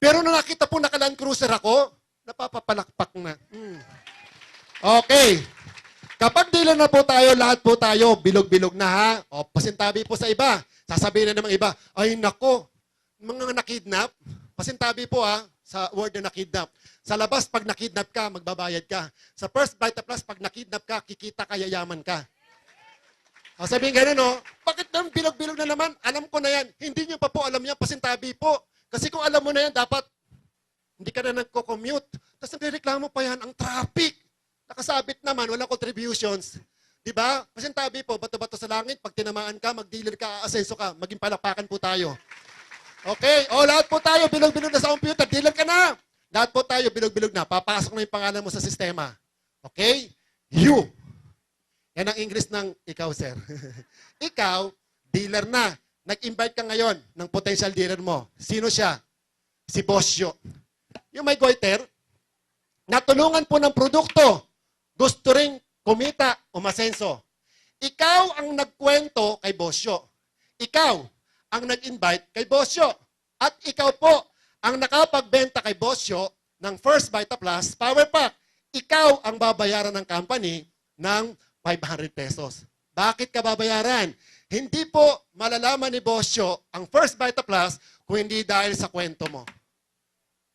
Pero nung nakita po naka-Land Cruiser ako, napapapalakpak na. Okay. Kapag dealer na po tayo, lahat po tayo, bilog-bilog na ha. O, pasintabi po sa iba. Sasabihin na naman iba, ay nako, mga nakidnap, pasintabi po ha, sa word na nakidnap. Sa labas, pag nakidnap ka, magbabayad ka. Sa First Vita Plus, pag nakidnap ka, kikita ka, yayaman ka. O, sabihin ganun, no? Bakit naman bilog-bilog na naman? Alam ko na yan. Hindi nyo pa po alam yan, pasintabi po. Kasi kung alam mo na yan, dapat hindi ka na nagko-commute. Tapos nagreklamo pa yan, ang traffic. Nakasabit naman, walang contributions. Diba? Pasintabi po, bato-bato sa langit. Pag tinamaan ka, mag-dealer ka, aasenso ka, maging palakpakan po tayo. Okay? O, lahat po tayo, bilog-bilog na sa computer. Dealer ka na. Lahat po tayo, bilog-bilog na. Papasok na yung pangalan mo sa sistema. Okay? You. Yan ang English ng ikaw, sir. Ikaw, dealer na. Nag-invite ka ngayon ng potential dealer mo. Sino siya? Si Bossyo. Yung may goiter, natulungan po ng produkto. Gusto ring kumita, umasenso. Ikaw ang nagkwento kay Bossyo. Ikaw ang nag-invite kay Bossyo. At ikaw po ang nakapagbenta kay Bossyo ng First Vita Plus Power Pack. Ikaw ang babayaran ng company ng 500 pesos. Bakit ka babayaran? Hindi po malalaman ni Bossyo ang First Vita Plus kung hindi dahil sa kwento mo.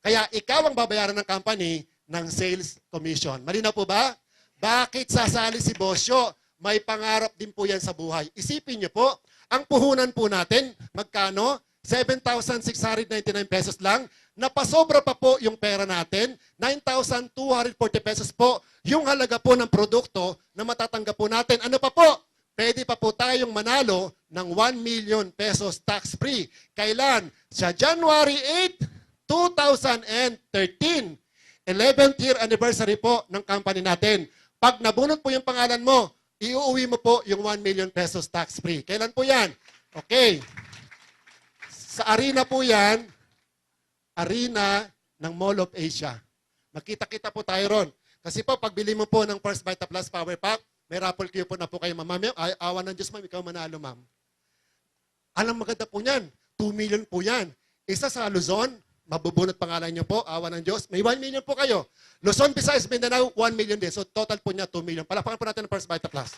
Kaya ikaw ang babayaran ng company ng sales commission. Malinaw po ba? Bakit sasali si Bossyo? May pangarap din po yan sa buhay. Isipin niyo po, ang puhunan po natin, magkano? 7,699 pesos lang. Napasobra pa po yung pera natin. 9,240 pesos po yung halaga po ng produkto na matatanggap po natin. Ano pa po? Pwede pa po tayong manalo ng 1 million pesos tax-free. Kailan? Sa January 8, 2013. 11th year anniversary po ng company natin. Pag nabunot po yung pangalan mo, iuuwi mo po yung 1 million pesos tax-free. Kailan po yan? Okay. Sa arena po yan, arena ng Mall of Asia. Makita-kita po tayo ron. Kasi po, pagbili mo po ng First Vita Plus Power Pack, may raffle coupon na po kayo, ma'am. Awa ng Diyos, ma'am, ikaw manalo, ma'am. Alam maganda po yan. 2 million po yan. Isa sa Luzon, mabubunot pangalan niyo po, awa ng Diyos. May 1 million po kayo. Luzon, Visayas, Mindanao, 1 million din. So total po niya 2 million. Palakpakan po natin ng First Vita Plus.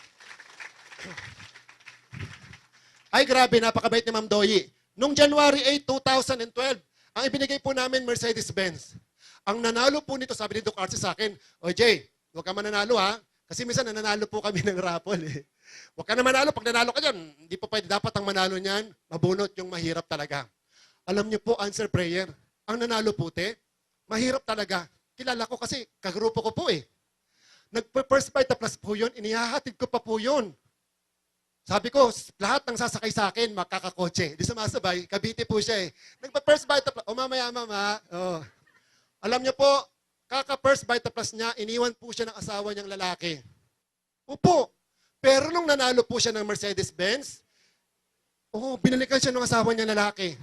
Ay grabe, napakabait ni Ma'am Doyi. Noong January 8, 2012, ang ibinigay po namin Mercedes-Benz. Ang nanalo po nito, sabi ni Doc Arce sa akin, o Jay, huwag ka mananalo ha. Kasi minsan nananalo po kami ng raffle eh. Huwag ka na manalo. Pag nanalo ka dyan, hindi po pwede. Dapat ang manalo niyan, mabunot yung mahirap talaga. Alam niyo po, answer prayer. Ang nanalo po, mahirap talaga. Kilala ko kasi, kagrupo ko po eh. Nag-First Vita Plus po yun, inihahatid ko pa po yun. Sabi ko, lahat ng sasakay sa akin, makakakotse. Di sumasabay, Cavite po siya eh. Nagpa-First Vita Plus, mamaya mama. Oh. Alam niyo po, kaka-First Vita Plus niya, iniwan po siya ng asawa niyang lalaki. Opo. Pero nung nanalo po siya ng Mercedes-Benz, binalikan siya ng asawa niyang lalaki.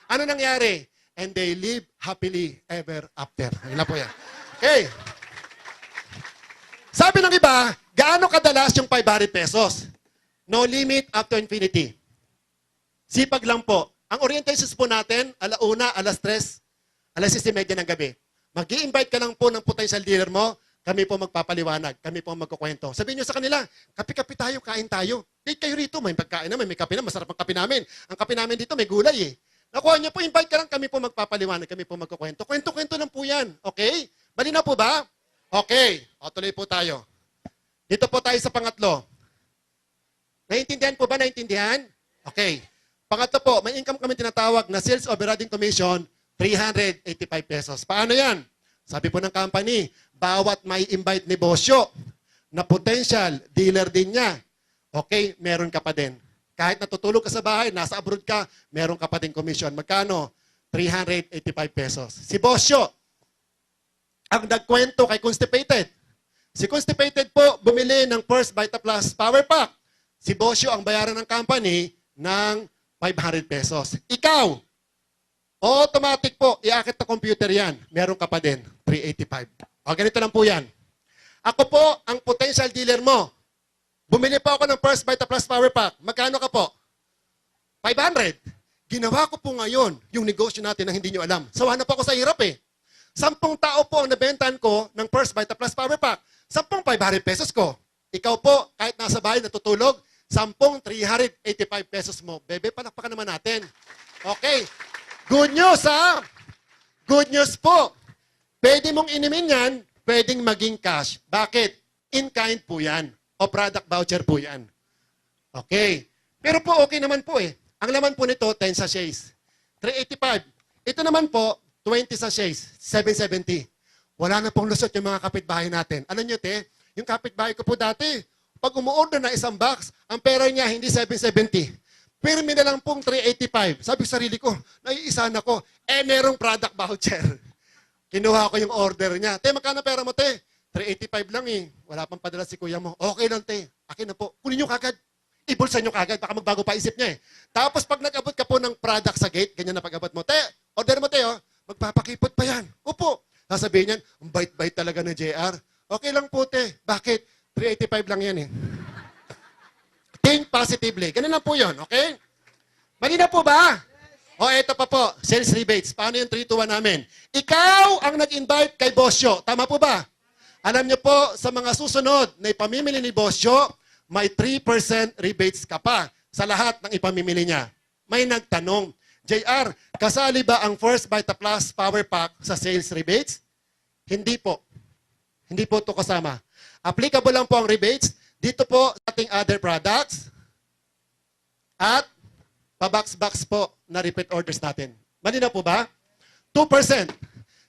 Ano nangyari? And they live happily ever after. Ayun na po yan. Okay. Sabi ng iba, gaano kadalas yung 500 pesos? No limit up to infinity. Sipag lang po. Ang orientations po natin, 1:00, 3:00, 6:30 ng gabi. Mag-i-invite ka lang po ng potential dealer mo, kami po magpapaliwanag, kami po magkukwento. Sabihin nyo sa kanila, kape-kape tayo, kain tayo. Date kayo rito, may pagkain naman, may kape na, masarap ang kape namin. Ang kape namin dito may gulay eh. Nakuha nyo po, invite ka lang, kami po magpapaliwanag, kami po magkukwento. Kwento-kwento lang po yan, okay? Bali na po ba? Okay, o tuloy po tayo. Dito po tayo sa pangatlo. Naintindihan po ba? Naintindihan? Okay. Pangatlo po, may income kami tinatawag na Sales Overriding Commission, 385 pesos. Paano yan? Sabi po ng company, bawat may invite ni Bossyo na potential dealer din niya, okay, meron ka pa din. Kahit natutulog ka sa bahay, nasa abroad ka, meron ka pa din commission. Magkano? 385 pesos. Si Bossyo, ang nagkwento kay Constipated. Si Constipated po, bumili ng First Vita Plus Power Pack. Si Bossyo ang bayaran ng company ng 500 pesos. Ikaw, automatic po, iakit na computer yan. Meron ka pa din, 385. O, ganito lang po yan. Ako po, ang potential dealer mo. Bumili po ako ng First Vita Plus Power Pack. Magkano ka po? 500. Ginawa ko po ngayon yung negosyo natin na hindi nyo alam. Sawa na po ako sa hirap eh. 10 tao po ang nabentahan ko ng First Vita Plus Power Pack. 10 500 pesos ko. Ikaw po, kahit nasa bahay natutulog, 10 385 pesos mo. Bebe, palakpakan naman natin. Okay. Good news ha? Good news po. Pwede mong inumin yan, pwedeng maging cash. Bakit? In kind po yan. O product voucher po yan. Okay. Pero po okay naman po eh. Ang laman po nito, 10 sachets. 385. Ito naman po, 20 sachets. 770. Wala na pong lusot yung mga kapitbahay natin. Alam nyo, te, yung kapitbahay ko po dati, pag umuorder na isang box, ang pera niya hindi 770. Pirmi na lang pong 385. Sabi sa sarili ko, naiisa na ko. Merong product voucher. Kinuha ko yung order niya. Te, magkano pera mo, te? 385 lang eh. Wala pang padala si kuya mo. Okay lang, te. Akin na po. Kunin nyo kagad. Ibulsa nyo kagad. Baka magbago pa isip niya eh. Tapos pag nag-abot ka po ng product sa gate, ganyan na pag-abot mo. Te, order mo, te, oh. Magpapakipot pa yan. Upo. Sasabihin niyan, ang bait-bait talaga ng JR. Okay lang po, te. Bakit? 385 lang yan eh. Think positively. Ganun lang po yun, okay? Malina po ba? O, eto pa po. Sales rebates. Paano yung 3-2-1 namin? Ikaw ang nag-invite kay Bossyo. Tama po ba? Alam niyo po, sa mga susunod na ipamimili ni Bossyo, may 3% rebates ka pa sa lahat ng ipamimili niya. May nagtanong, JR, kasali ba ang First Vita Plus Power Pack sa sales rebates? Hindi po. Hindi po ito kasama. Applicable lang po ang rebates dito po sa ating other products at pa-box-box po na repeat orders natin. Malinaw po ba? 2%.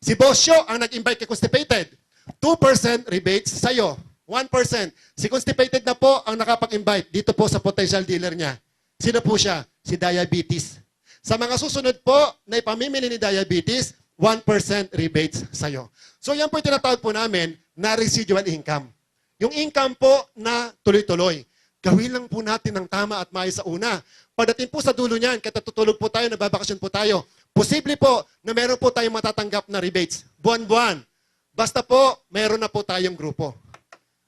Si Bossyo ang nag-invite kay Constipated. 2% rebates sa'yo. 1%. Si Constipated na po ang nakapag-invite dito po sa potential dealer niya. Sino po siya? Si Diabetes. Sa mga susunod po na ipamimili ni Diabetes, 1% rebates sa'yo. So yan po yung tinatawag po namin na residual income. Yung income po na tuloy-tuloy. Gawin lang po natin ng tama at maayos sa una. Pagdating po sa dulo niyan, kahit natutulog po tayo, nagbabakasyon po tayo, posible po na meron po tayong matatanggap na rebates. Buwan-buwan. Basta po, meron na po tayong grupo.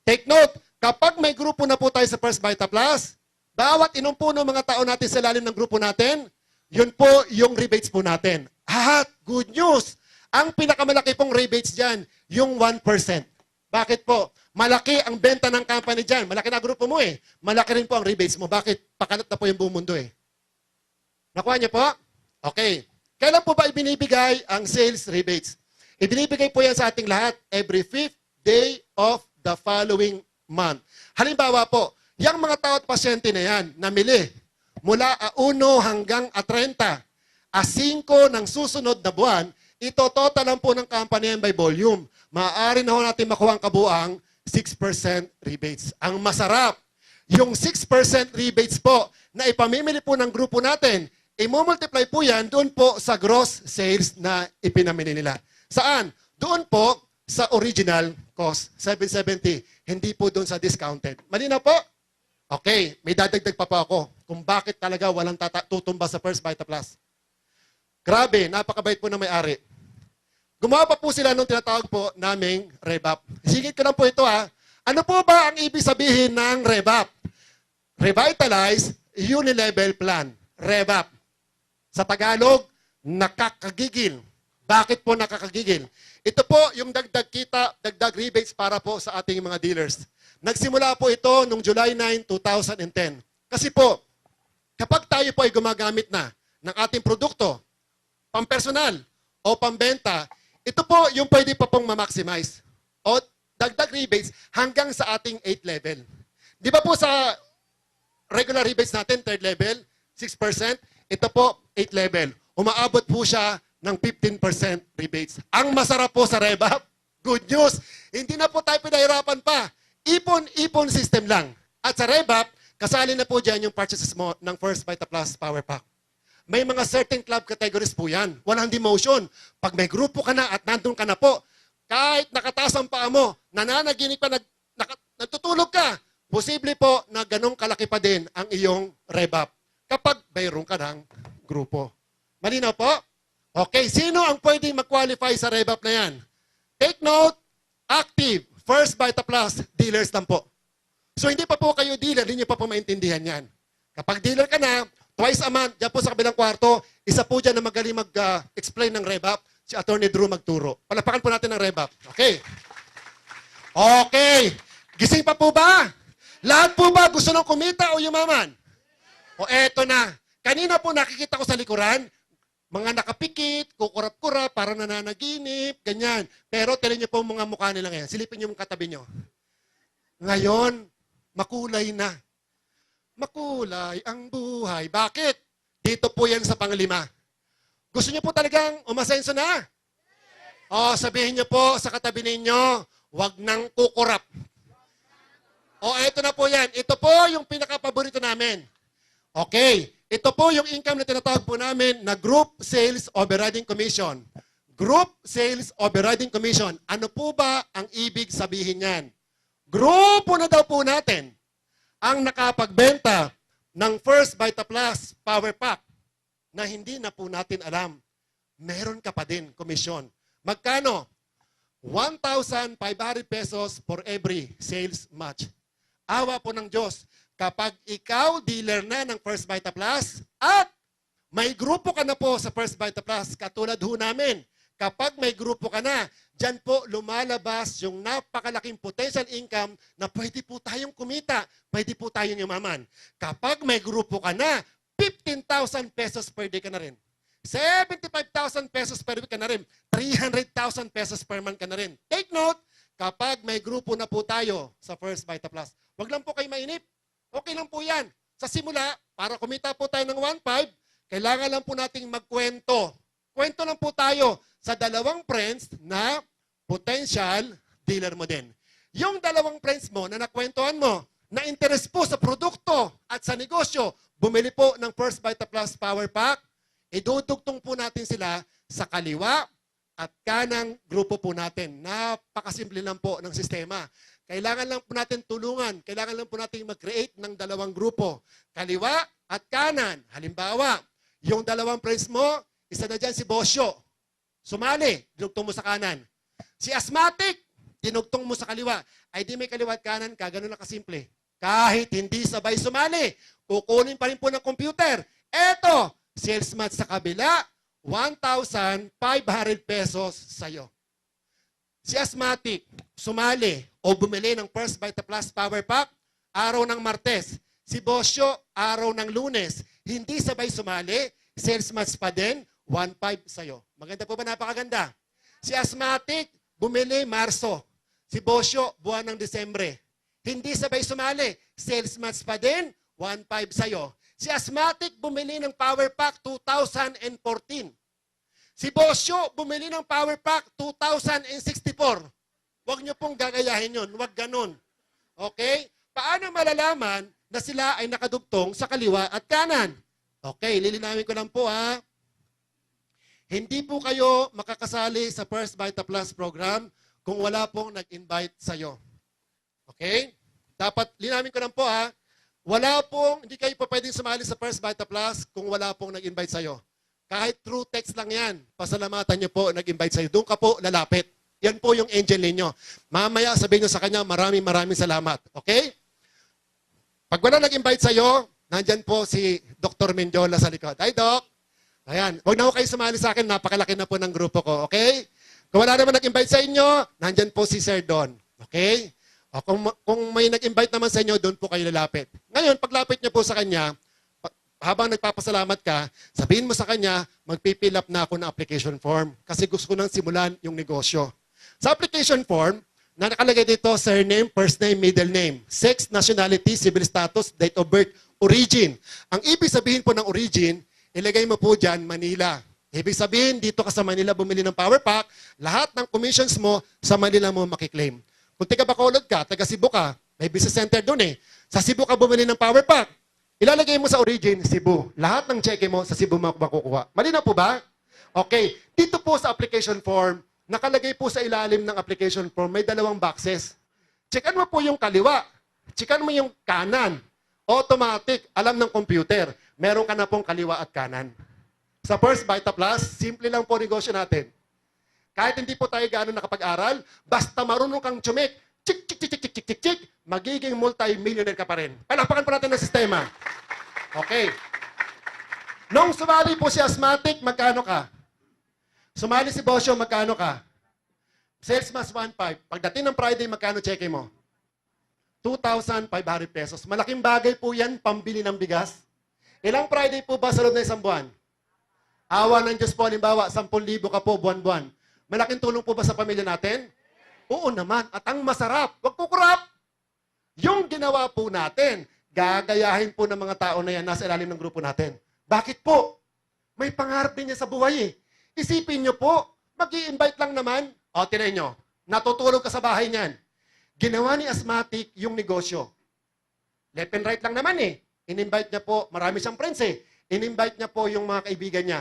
Take note, kapag may grupo na po tayo sa First Vita Plus, bawat inumpuno mga tao natin sa lalim ng grupo natin, yun po yung rebates po natin. At good news, ang pinakamalaki pong rebates dyan, yung 1%. Bakit po? Malaki ang benta ng company dyan. Malaki na grupo mo eh. Malaki rin po ang rebates mo. Bakit? Pakalat na po yung buong mundo eh. Nakuha niyo po? Okay. Kailan po ba ibinibigay ang sales rebates? Ibinibigay po yan sa ating lahat every 5th day of the following month. Halimbawa po, yung mga tao at pasyente na yan, namili, mula 1 hanggang 30, 5 ng susunod na buwan, ito total lang po ng company yan by volume. Maaari na ho natin makuha ang kabuang 6% rebates. Ang masarap, yung 6% rebates po na ipamimili po ng grupo natin, i-multiply po yan doon po sa gross sales na ipinamili nila. Saan? Doon po sa original cost, 770. Hindi po doon sa discounted. Malinaw po? Okay, may dadagdag pa po ako kung bakit talaga walang tutumba sa First Vita Plus. Grabe, napakabait po ng may-ari. Gumawa pa po sila nung tinatawag po naming RevUp. Sigit ko lang po ito ha. Ano po ba ang ibig sabihin ng RevUp? Revitalize Unilevel Plan. RevUp. Sa Tagalog, nakakagigil. Bakit po nakakagigil? Ito po yung dagdag kita, dagdag rebates para po sa ating mga dealers. Nagsimula po ito noong July 9, 2010. Kasi po, kapag tayo po ay gumagamit na ng ating produkto, pampersonal o pambenta, ito po yung pwede pa pong ma-maximize o dagdag rebates hanggang sa ating 8 level. Di ba po sa regular rebates natin, 3rd level, 6%, ito po 8 level. Umaabot po siya ng 15% rebates. Ang masarap po sa RevUp, good news, hindi na po tayo pinahirapan pa. Ipon-ipon system lang. At sa RevUp, kasali na po dyan yung purchases mo ng First Vita Plus Power Pack. May mga certain club categories po yan. Walang demotion. Pag may grupo ka na at nandun ka na po, kahit nakataas ang paa mo, nananaginig pa, nagtutulog ka, posible po na ganong kalaki pa din ang iyong RevUp kapag mayroon ka ng grupo. Malinaw po? Okay, sino ang pwedeng mag-qualify sa RevUp na yan? Take note, active, First Vita Plus, dealers lang po. So hindi pa po kayo dealer, hindi nyo pa po maintindihan yan. Kapag dealer ka na, Twice a month, dyan po sa kabilang kwarto, isa po dyan na magaling mag-explain ng Rebap, si Attorney Drew magturo. Palapakan po natin ng Rebap. Okay. Okay. Gising pa po ba? Lahat po ba gusto nang kumita o yumaman? O eto na. Kanina po nakikita ko sa likuran, mga nakapikit, kukurap-kurap, parang nananaginip, ganyan. Pero tinin niyo po mga mukha nila ngayon. Silipin niyo yung katabi niyo. Ngayon, makulay na. Makulay ang buhay. Bakit? Dito po yan sa panglima. Gusto niyo po talagang umasenso na? O sabihin niyo po sa katabi ninyo, wag nang kukurap. O eto na po yan. Ito po yung pinaka-paborito namin. Okay. Ito po yung income na tinatawag po namin na Group Sales Overriding Commission. Group Sales Overriding Commission. Ano po ba ang ibig sabihin niyan? Grupo na daw po natin ang nakapagbenta ng First Vita Plus Power Pack na hindi na po natin alam. Meron ka pa din komisyon. Magkano? 1,500 pesos for every sales match. Awa po ng Diyos. Kapag ikaw dealer na ng First Vita Plus at may grupo ka na po sa First Vita Plus, katulad ho namin, kapag may grupo ka na, dyan po lumalabas yung napakalaking potential income na pwede po tayong kumita, pwede po tayong yumaman. Kapag may grupo ka na, 15,000 pesos per day ka na rin. 75,000 pesos per week ka na rin. 300,000 pesos per month ka na rin. Take note, kapag may grupo na po tayo sa First Vita Plus, wag lang po kayo mainip. Okay lang po yan. Sa simula, para kumita po tayo ng 1.5, kailangan lang po nating magkwento. Kwento lang po tayo sa dalawang friends na potential dealer mo din. Yung dalawang friends mo na nakwentuhan mo, na interest po sa produkto at sa negosyo, bumili po ng First Vita Plus Power Pack, idudugtong po natin sila sa kaliwa at kanang grupo po natin. Napakasimple lang po ng sistema. Kailangan lang po natin tulungan. Kailangan lang po natin mag-create ng dalawang grupo. Kaliwa at kanan. Halimbawa, yung dalawang friends mo, isa na dyan si Bosyo. Sumali, dinugtong mo sa kanan. Si Asthmatic, dinugtong mo sa kaliwa. Ay di may kaliwa at kanan ka, ganun lang kasimple. Kahit hindi sabay sumali, kukunin pa rin po ng computer. Eto, sales match sa kabila, 1,500 pesos sa'yo. Si Asthmatic, sumali o bumili ng First Vita Plus Power Pack, araw ng Martes. Si Bosyo, araw ng Lunes. Hindi sabay sumali, sales match pa din, 1,500 sa'yo. Maganda po ba? Napakaganda. Si Asthmatic, bumili Marso. Si Bosyo, buwan ng Disembre. Hindi sabay sumali, sales match pa din, 1,500 sa'yo. Si Asthmatic, bumili ng Power Pack 2014. Si Bosyo, bumili ng Power Pack 2064. Huwag niyo pong gagayahin yun. Huwag ganun. Okay? Paano malalaman na sila ay nakadugtong sa kaliwa at kanan? Okay, lilinawin ko lang po ha. Hindi po kayo makakasali sa First Vita Plus program kung wala pong nag-invite sa'yo. Okay? Dapat, linawin ko lang po ha. Hindi kayo pa pwedeng sumali sa First Vita Plus kung wala pong nag-invite sa'yo. Kahit through text lang yan, pasalamatan niyo po, nag-invite sa'yo. Doon ka po lalapit. Yan po yung angel ninyo. Mamaya sabihin niyo sa kanya, maraming salamat. Okay? Pag wala nag-invite sa'yo, nandyan po si Dr. Mendiola sa likod. Hi, Doc. Ayan. Huwag na ho kayo sumali sa akin. Napakalaki na po ng grupo ko. Okay? Kung wala naman nag-invite sa inyo, nandyan po si Sir Don. Okay? O, kung may nag-invite naman sa inyo, doon po kayo lalapit. Ngayon, paglapit niyo po sa kanya, habang nagpapasalamat ka, sabihin mo sa kanya, magpipill up na ako ng application form kasi gusto ko nang simulan yung negosyo. Sa application form, na nakalagay dito, surname, first name, middle name, sex, nationality, civil status, date of birth, origin. Ang ibig sabihin po ng origin, ilagay mo po dyan, Manila. Ibig sabihin, dito ka sa Manila bumili ng Power Pack, lahat ng commissions mo sa Manila mo makiklaim. Kung taga Bacolod ka, taga Cebu ka, may business center doon eh. Sa Cebu ka bumili ng Power Pack, ilalagay mo sa origin, Cebu. Lahat ng cheque mo sa Cebu mo makukuha. Malinaw po ba? Okay. Dito po sa application form, nakalagay po sa ilalim ng application form, may dalawang boxes. Checkan mo po yung kaliwa. Checkan mo yung kanan. Automatic, alam ng computer, meron ka na pong kaliwa at kanan. Sa First Vita Plus, simple lang po negosyo natin. Kahit hindi po tayo gaano nakapag-aral, basta marunong kang tsumik, magiging multi-millionaire ka pa rin. Palakpakan po natin ng sistema. Okay. Nung sumali po si Asthmatic, magkano ka? Sumali si Bosyo, magkano ka? Sales mas 1.5. Pagdating ng Friday, magkano cheque mo? 2,500 pesos. Malaking bagay po yan, pambili ng bigas. Ilang Friday po ba sa loob ng isang buwan? Awa ng Diyos po, halimbawa, 10,000 ka po buwan-buwan. Malaking tulong po ba sa pamilya natin? Oo naman. At ang masarap, wag kukurap. Yung ginawa po natin, gagayahin po ng mga tao na yan nasa ilalim ng grupo natin. Bakit po? May pangarap din niya sa buhay eh. Isipin niyo po, mag-i-invite lang naman. O, tinayin nyo, natutulog ka sa bahay niyan. Ginawa ni Asthmatic yung negosyo. Left and right lang naman eh. In-invite niya po, marami siyang friends eh. In-invite niya po yung mga kaibigan niya.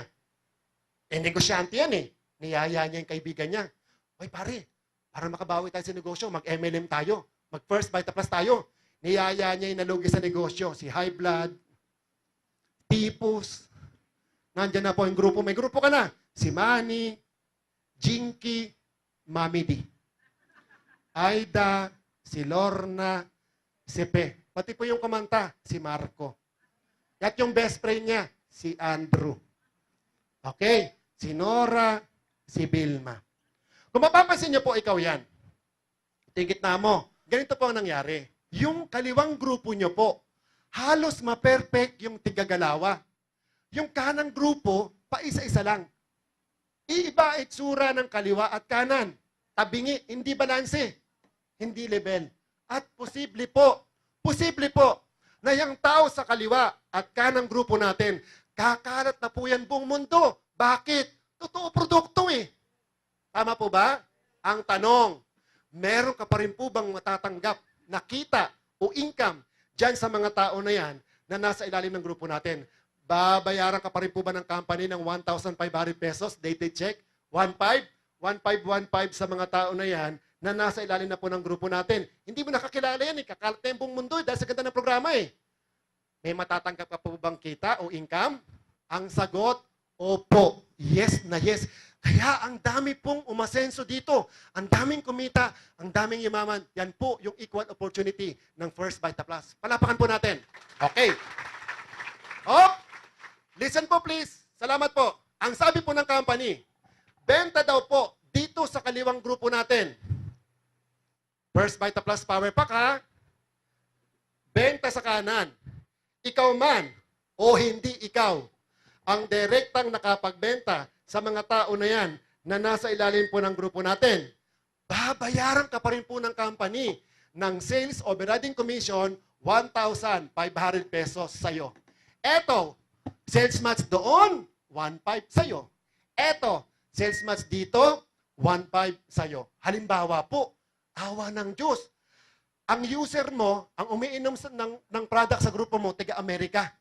Eh, negosyante yan eh. Niyaya niya yung kaibigan niya. Ay pare, para makabawi tayo sa negosyo, mag-MLM tayo. Mag-First Bite Plus tayo. Niyaya niya yung nalugi sa negosyo. Si High Blood, Tipus. Nandiyan na po yung grupo. May grupo ka na. Si Manny, Jinky, Mami D. Aida, si Lorna, si Pe. Pati po yung kumanta, si Marco. At yung best friend niya, si Andrew. Okay? Si Nora, si Vilma. Kung mapapansin niyo po, ikaw yan. Tingit na mo. Ganito po ang nangyari. Yung kaliwang grupo niyo po, halos ma-perfect yung tigagalawa. Yung kanang grupo, paisa-isa lang. Iiba itsura ng kaliwa at kanan. Tabingi, hindi balanse. Hindi level. At posible po, na yung tao sa kaliwa at kanang grupo natin, kakalat na po yan buong mundo. Bakit? Totoo produkto eh. Tama po ba? Ang tanong, meron ka pa rin po bang matatanggap na kita o income dyan sa mga tao na yan na nasa ilalim ng grupo natin? Babayaran ka pa rin po ba ng company ng 1,500 pesos, dated check? 1,500? 1,515 sa mga tao na yan na nasa ilalim na po ng grupo natin. Hindi mo nakakilala yan eh. Kakalat na yung buong mundo eh, dahil sa ganda ng programa eh. May matatanggap ka po bang kita o income? Ang sagot, opo. Yes na yes. Kaya ang dami pong umasenso dito. Ang daming kumita, ang daming yumaman. Yan po yung equal opportunity ng First Bite Plus. Palapakan po natin. Okay. Oh, listen po please. Salamat po. Ang sabi po ng company, benta daw po dito sa kaliwang grupo natin. First Bite Plus Power Pack ha. Benta sa kanan. Ikaw man o hindi ikaw ang direktang nakapagbenta sa mga tao na yan na nasa ilalim po ng grupo natin. Babayaran ka pa rin po ng company ng sales overriding commission 1,500 pesos sa'yo. Eto, sales match doon, 1,500 sa'yo. Eto, sales match dito, 1,500 sa'yo. Halimbawa po, awa ng Diyos. Ang user mo, ang umiinom ng product sa grupo mo, taga-Amerika.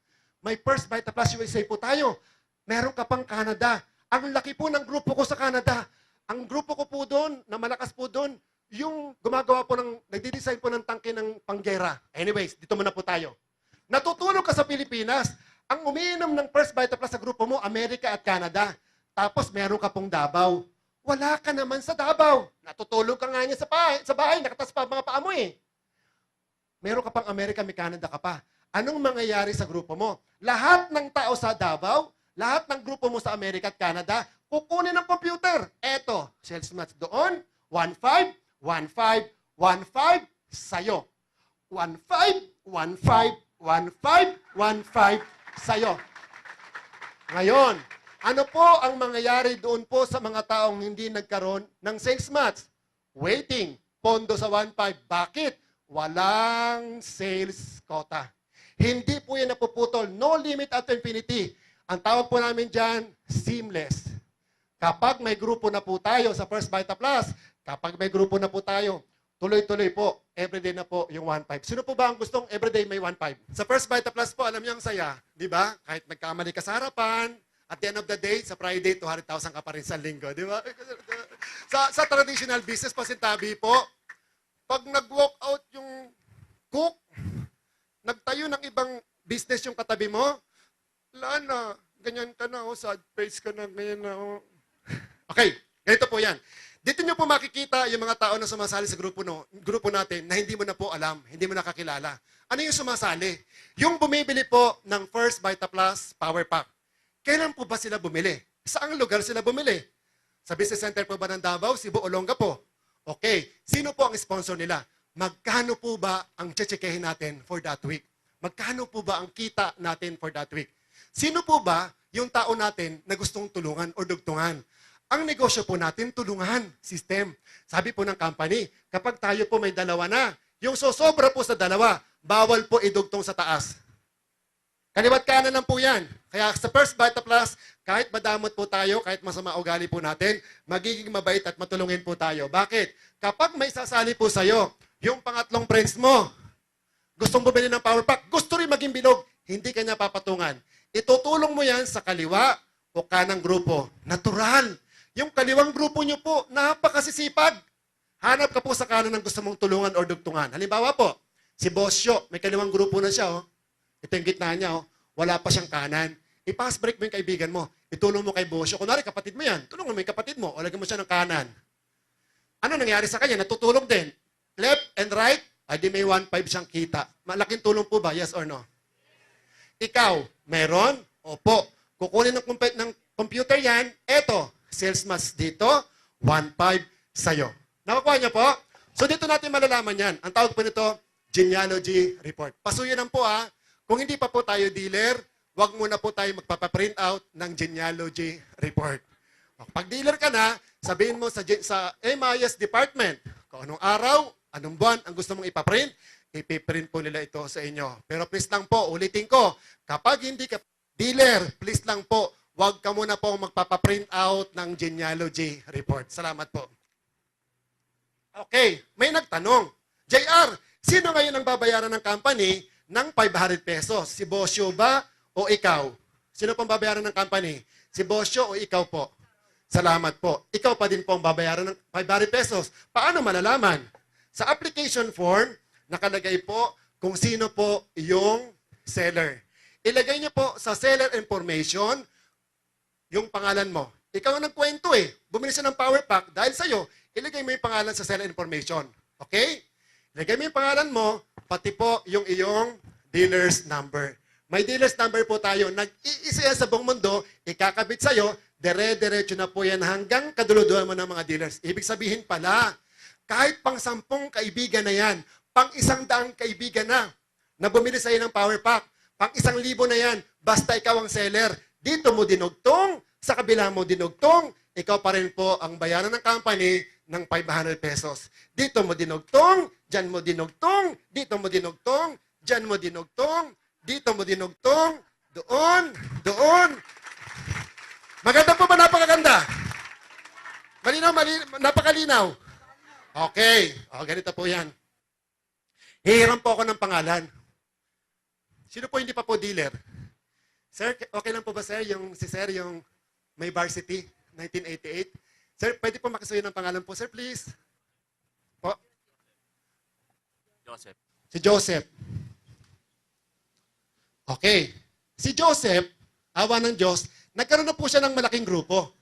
May First Bite Plus USA po tayo. Meron ka pang Canada. Ang laki po ng grupo ko sa Canada. Ang grupo ko po doon, na malakas po doon, yung gumagawa po nagdi-design po ng tangke ng panggera. Anyways, dito muna po tayo. Natutulog ka sa Pilipinas. Ang umiinom ng First Bite Plus sa grupo mo, Amerika at Canada. Tapos meron ka pong Davao. Wala ka naman sa Davao. Natutulog ka nga niya sa bahay. Nakatas pa mga paa mo eh. Meron ka pang Amerika, may Canada ka pa. Anong mangyayari sa grupo mo? Lahat ng tao sa Davao, lahat ng grupo mo sa Amerika at Canada, kukunin ng computer. Eto, sales match doon, 1,500, 1,500, 1,500, sa'yo. 1,500, 1,500, 1,500, 1,500, sa'yo. Ngayon, ano po ang mangyayari doon po sa mga taong hindi nagkaroon ng sales match? Waiting, pondo sa 1,500. Bakit? Walang sales quota. Hindi po yan napuputol. No limit at infinity. Ang tawag po namin dyan, seamless. Kapag may grupo na po tayo sa First Bite Plus, kapag may grupo na po tayo, tuloy-tuloy po, everyday na po yung 1,500. Sino po ba ang gustong everyday may 1,500? Sa First Bite Plus po, alam niyo ang saya. Di ba? Kahit nagkamali ka sa harapan, at the end of the day, sa Friday, 200,000 ka pa rin sa linggo. Di ba? Sa traditional business, pasintabi po, pag nag-walk out yung cook, nagtayo ng ibang business yung katabi mo, wala na, ganyan ka na, sad face ka na, ganyan na. Okay, ganito po yan. Dito nyo po makikita yung mga tao na sumasali sa grupo natin na hindi mo na po alam, hindi mo nakakilala. Ano yung sumasali? Yung bumibili po ng First Bite Plus Power Pack. Kailan po ba sila bumili? Saang lugar sila bumili? Sa business center po ba ng Davao, Cebu, Olonga po? Okay. Sino po ang sponsor nila? Magkano po ba ang tsetsikehin natin for that week? Magkano po ba ang kita natin for that week? Sino po ba yung tao natin na gustong tulungan o dugtungan? Ang negosyo po natin, tulungan, system. Sabi po ng company, kapag tayo po may dalawa na, yung sosobra po sa dalawa, bawal po idugtong sa taas. Kaliwat kanan lang po yan. Kaya sa First Vita Plus, kahit madamot po tayo, kahit masama ugali po natin, magiging mabait at matulungin po tayo. Bakit? Kapag may sasali po sa'yo, yung pangatlong friends mo, gustong bumili ng power pack, gusto rin maging bilog, hindi kanya papatungan. Itutulong mo yan sa kaliwa o kanang grupo. Natural. Yung kaliwang grupo nyo po, napakasisipag. Hanap ka po sa kanan ng gusto mong tulungan o dugtungan. Halimbawa po, si Bosyo, may kaliwang grupo na siya. Oh. Ito yung gitna niya. Oh. Wala pa siyang kanan. I-pass break mo yung kaibigan mo. Itulong mo kay Bosyo. Kunwari, kapatid mo yan. Tulungan mo yung kapatid mo. O lagyan mo siya ng kanan. Ano nangyari sa kanya? Natutulog din. Left and right, ay di may 1.5 siyang kita. Malaking tulong po ba? Yes or no? Ikaw, meron? Opo. Kukunin ng computer yan. Eto, sales mas dito, 1.5 sa'yo. Nakakuha niyo po? So dito natin malalaman yan. Ang tawag po nito, genealogy report. Pasuyin lang po kung hindi pa po tayo dealer, wag muna po tayo magpapaprint out ng genealogy report. Pag dealer ka na, sabihin mo sa MIS department, kung anong araw, anong buwan ang gusto mong ipaprint, ipiprint po nila ito sa inyo. Pero please lang po, ulitin ko, kapag hindi ka dealer, please lang po, wag ka muna po magpapaprint out ng genealogy report. Salamat po. Okay, may nagtanong. JR, sino ngayon ang babayaran ng company ng 500 pesos? Si Bosyo ba o ikaw? Sino pong babayaran ng company? Si Bosyo o ikaw po? Salamat po. Ikaw pa din po ang babayaran ng 500 pesos. Paano malalaman? Sa application form, nakalagay po kung sino po yung seller. Ilagay niyo po sa seller information yung pangalan mo. Ikaw ang nagkwento Bumili siya ng power pack dahil sa'yo, ilagay mo yung pangalan sa seller information. Okay? Ilagay mo yung pangalan mo, pati po yung iyong dealer's number. May dealer's number po tayo. Nag-iisa yan sa buong mundo, ikakabit sa'yo, dire-diretso na po yan hanggang kaduluduhan mo ng mga dealers. Ibig sabihin pala, kahit pang 10 kaibigan na yan, pang 100 kaibigan na bumili sa'yo ng power pack, pang 1,000 na yan, basta ikaw ang seller, dito mo dinugtong, sa kabila mo dinugtong, ikaw pa rin po ang bayaran ng company ng 500 pesos. Dito mo dinugtong, dyan mo dinugtong, dito mo dinugtong, dyan mo dinugtong, dito mo dinugtong, doon, doon. Maganda po ba? Napakaganda? Malinaw, napakalinaw. Okay. O, ganito po yan. Hihiram po ako ng pangalan. Sino po hindi pa po dealer? Sir, okay lang po ba sir, si sir yung may varsity, 1988? Sir, pwede po makisuyo ng pangalan po, sir, please. Po. Joseph. Si Joseph. Okay. Si Joseph, awa ng Diyos, nagkaroon na po siya ng malaking grupo.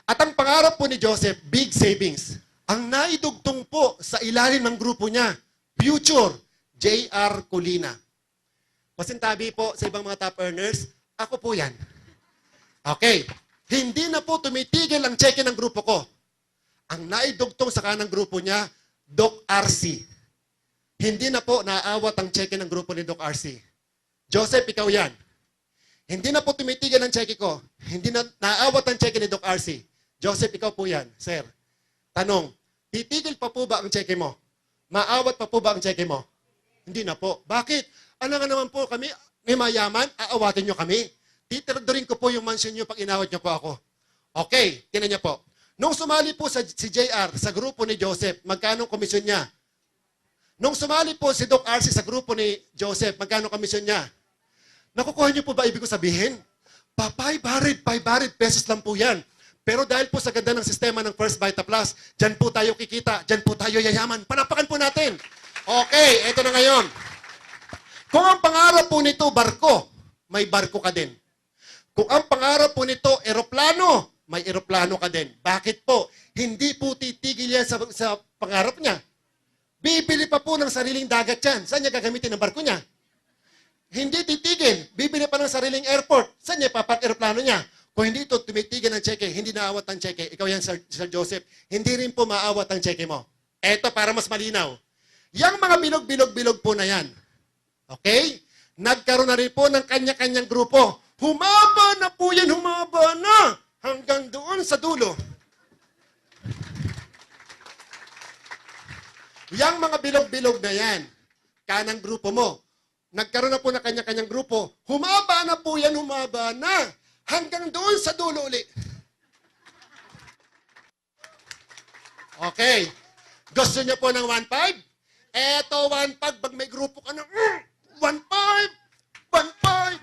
At ang pangarap po ni Joseph, big savings. Ang naidugtong po sa ilalim ng grupo niya, Future, J.R. Colina. Pasintabi po sa ibang mga top earners, ako po yan. Okay. Hindi na po tumitigil ang check-in ng grupo ko. Ang naidugtong sa kanang grupo niya, Doc RC. Hindi na po naaawat ang check-in ng grupo ni Doc RC. Joseph, ikaw yan. Hindi na po tumitigil ang check-in ko. Hindi na naaawat ang check-in ni Doc RC. Joseph, ikaw po yan, sir. Tanong, titigil pa po ba ang check-in mo? Maawat pa po ba ang check-in mo? Hindi na po. Bakit? Alam nga naman po kami, may mayaman, aawatin nyo kami. Titiradorin ko po yung mansion nyo pag inawat nyo po ako. Okay, tinan niyo po. Nung sumali po si JR sa grupo ni Joseph, magkano komisyon niya? Nung sumali po si Doc RC sa grupo ni Joseph, magkano komisyon niya? Nakukuha niyo po ba ibig ko sabihin? 500 pesos lang po yan. Pero dahil po sa ganda ng sistema ng First Vita Plus, dyan po tayo kikita, dyan po tayo yayaman. Panapakan po natin. Okay, eto na ngayon. Kung ang pangarap po nito, barko, may barko ka din. Kung ang pangarap po nito, eroplano, may eroplano ka din. Bakit po? Hindi po titigil yan sa pangarap niya. Bibili pa po ng sariling dagat yan. Saan niya gagamitin ang barko niya? Hindi titigil. Bibili pa ng sariling airport. Saan niya papark aeroplano niya? Kung hindi ito tumitigil ng cheque, hindi naawat ang cheque. Ikaw yan, Sir Joseph. Hindi rin po maawat ang cheque mo. Eto, para mas malinaw. Yang mga bilog-bilog-bilog po na yan. Okay? Nagkaroon na rin po ng kanya-kanyang grupo. Humaba na po yan, humaba na. Hanggang doon sa dulo. Yang mga bilog-bilog na yan, kanang grupo mo, nagkaroon na po ng kanya-kanyang grupo, humaba na po yan, humaba na. Hanggang doon sa dulo uli. Okay. Gusto niyo po ng 1.5? Eto 1.5, pag may grupo ka ng 1.5, 1.5,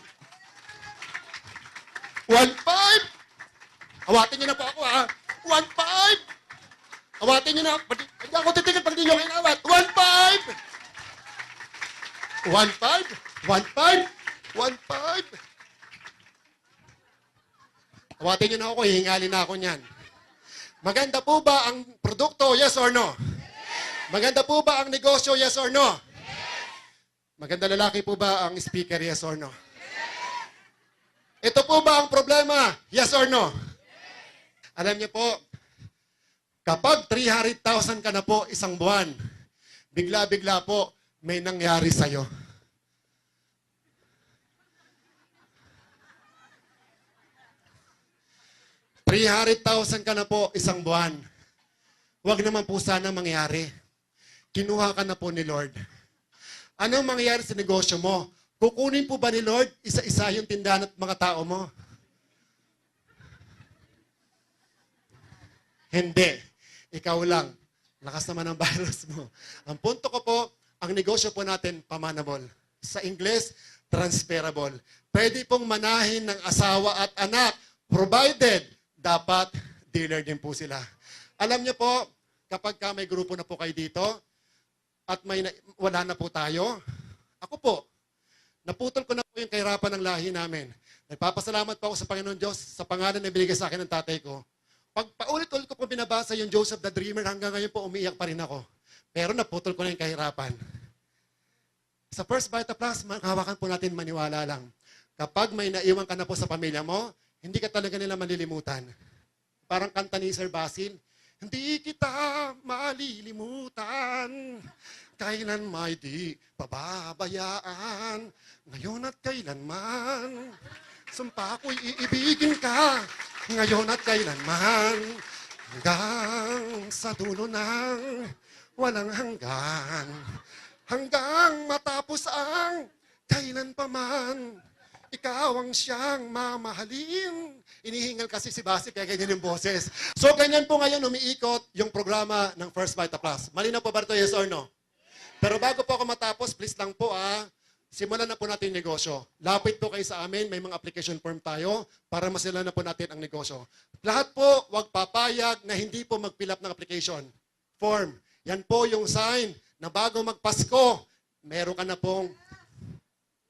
1.5. Awatin niyo na po ako ha. 1.5. Awatin niyo na. Hindi ako titigil pag di niyo kayo awat. 1.5. 1.5. 1.5. 1.5. Awatin niyo na ako, hihingalin na ako niyan. Maganda po ba ang produkto, yes or no? Maganda po ba ang negosyo, yes or no? Maganda lalaki po ba ang speaker, yes or no? Ito po ba ang problema, yes or no? Alam niyo po, kapag 300,000 ka na po isang buwan, bigla-bigla po may nangyari sa'yo. $300,000 ka na po isang buwan. Huwag naman po sana mangyari. Kinuha ka na po ni Lord. Anong mangyayari sa negosyo mo? Kukunin po ba ni Lord isa-isa yung tindahan at mga tao mo? Hindi. Ikaw lang. Lakas naman ang virus mo. Ang punto ko po, ang negosyo po natin, pamanable. Sa Ingles, transferable. Pwede pong manahin ng asawa at anak, provided dapat dealer din po sila. Alam niyo po, kapag may grupo na po kayo dito, at wala na po tayo, ako po, naputol ko na po yung kahirapan ng lahi namin. Nagpapasalamat po ako sa Panginoon Diyos sa pangalan na binigay sa akin ng tatay ko. Pag paulit-ulit ko po binabasa yung Joseph the Dreamer, hanggang ngayon po umiiyak pa rin ako. Pero naputol ko na yung kahirapan. Sa First Vita Plus, hawakan po natin maniwala lang. Kapag may naiwan ka na po sa pamilya mo, hindi ka talaga nila malilimutan. Parang kanta ni Sir Basil, hindi kita malilimutan, kailan may di pababayaan, ngayon at kailanman. Sumpa ko'y iibigin ka, ngayon at kailanman, hanggang sa dulo ng walang hanggan, hanggang matapos ang kailan pa man. Ikaw ang siyang mamahalin. Inihingal kasi si Basi, kaya ganyan yung boses. So, ganyan po ngayon umiikot yung programa ng First Vita Plus. Malinaw po ba ito, yes or no? Pero bago po ako matapos, please lang po simulan na po natin yung negosyo. Lapit po kayo sa amin, may mga application form tayo para masimulan na po natin ang negosyo. Lahat po, wag papayag na hindi po mag-fill up ng application form. Yan po yung sign na bago magpasko, meron ka na pong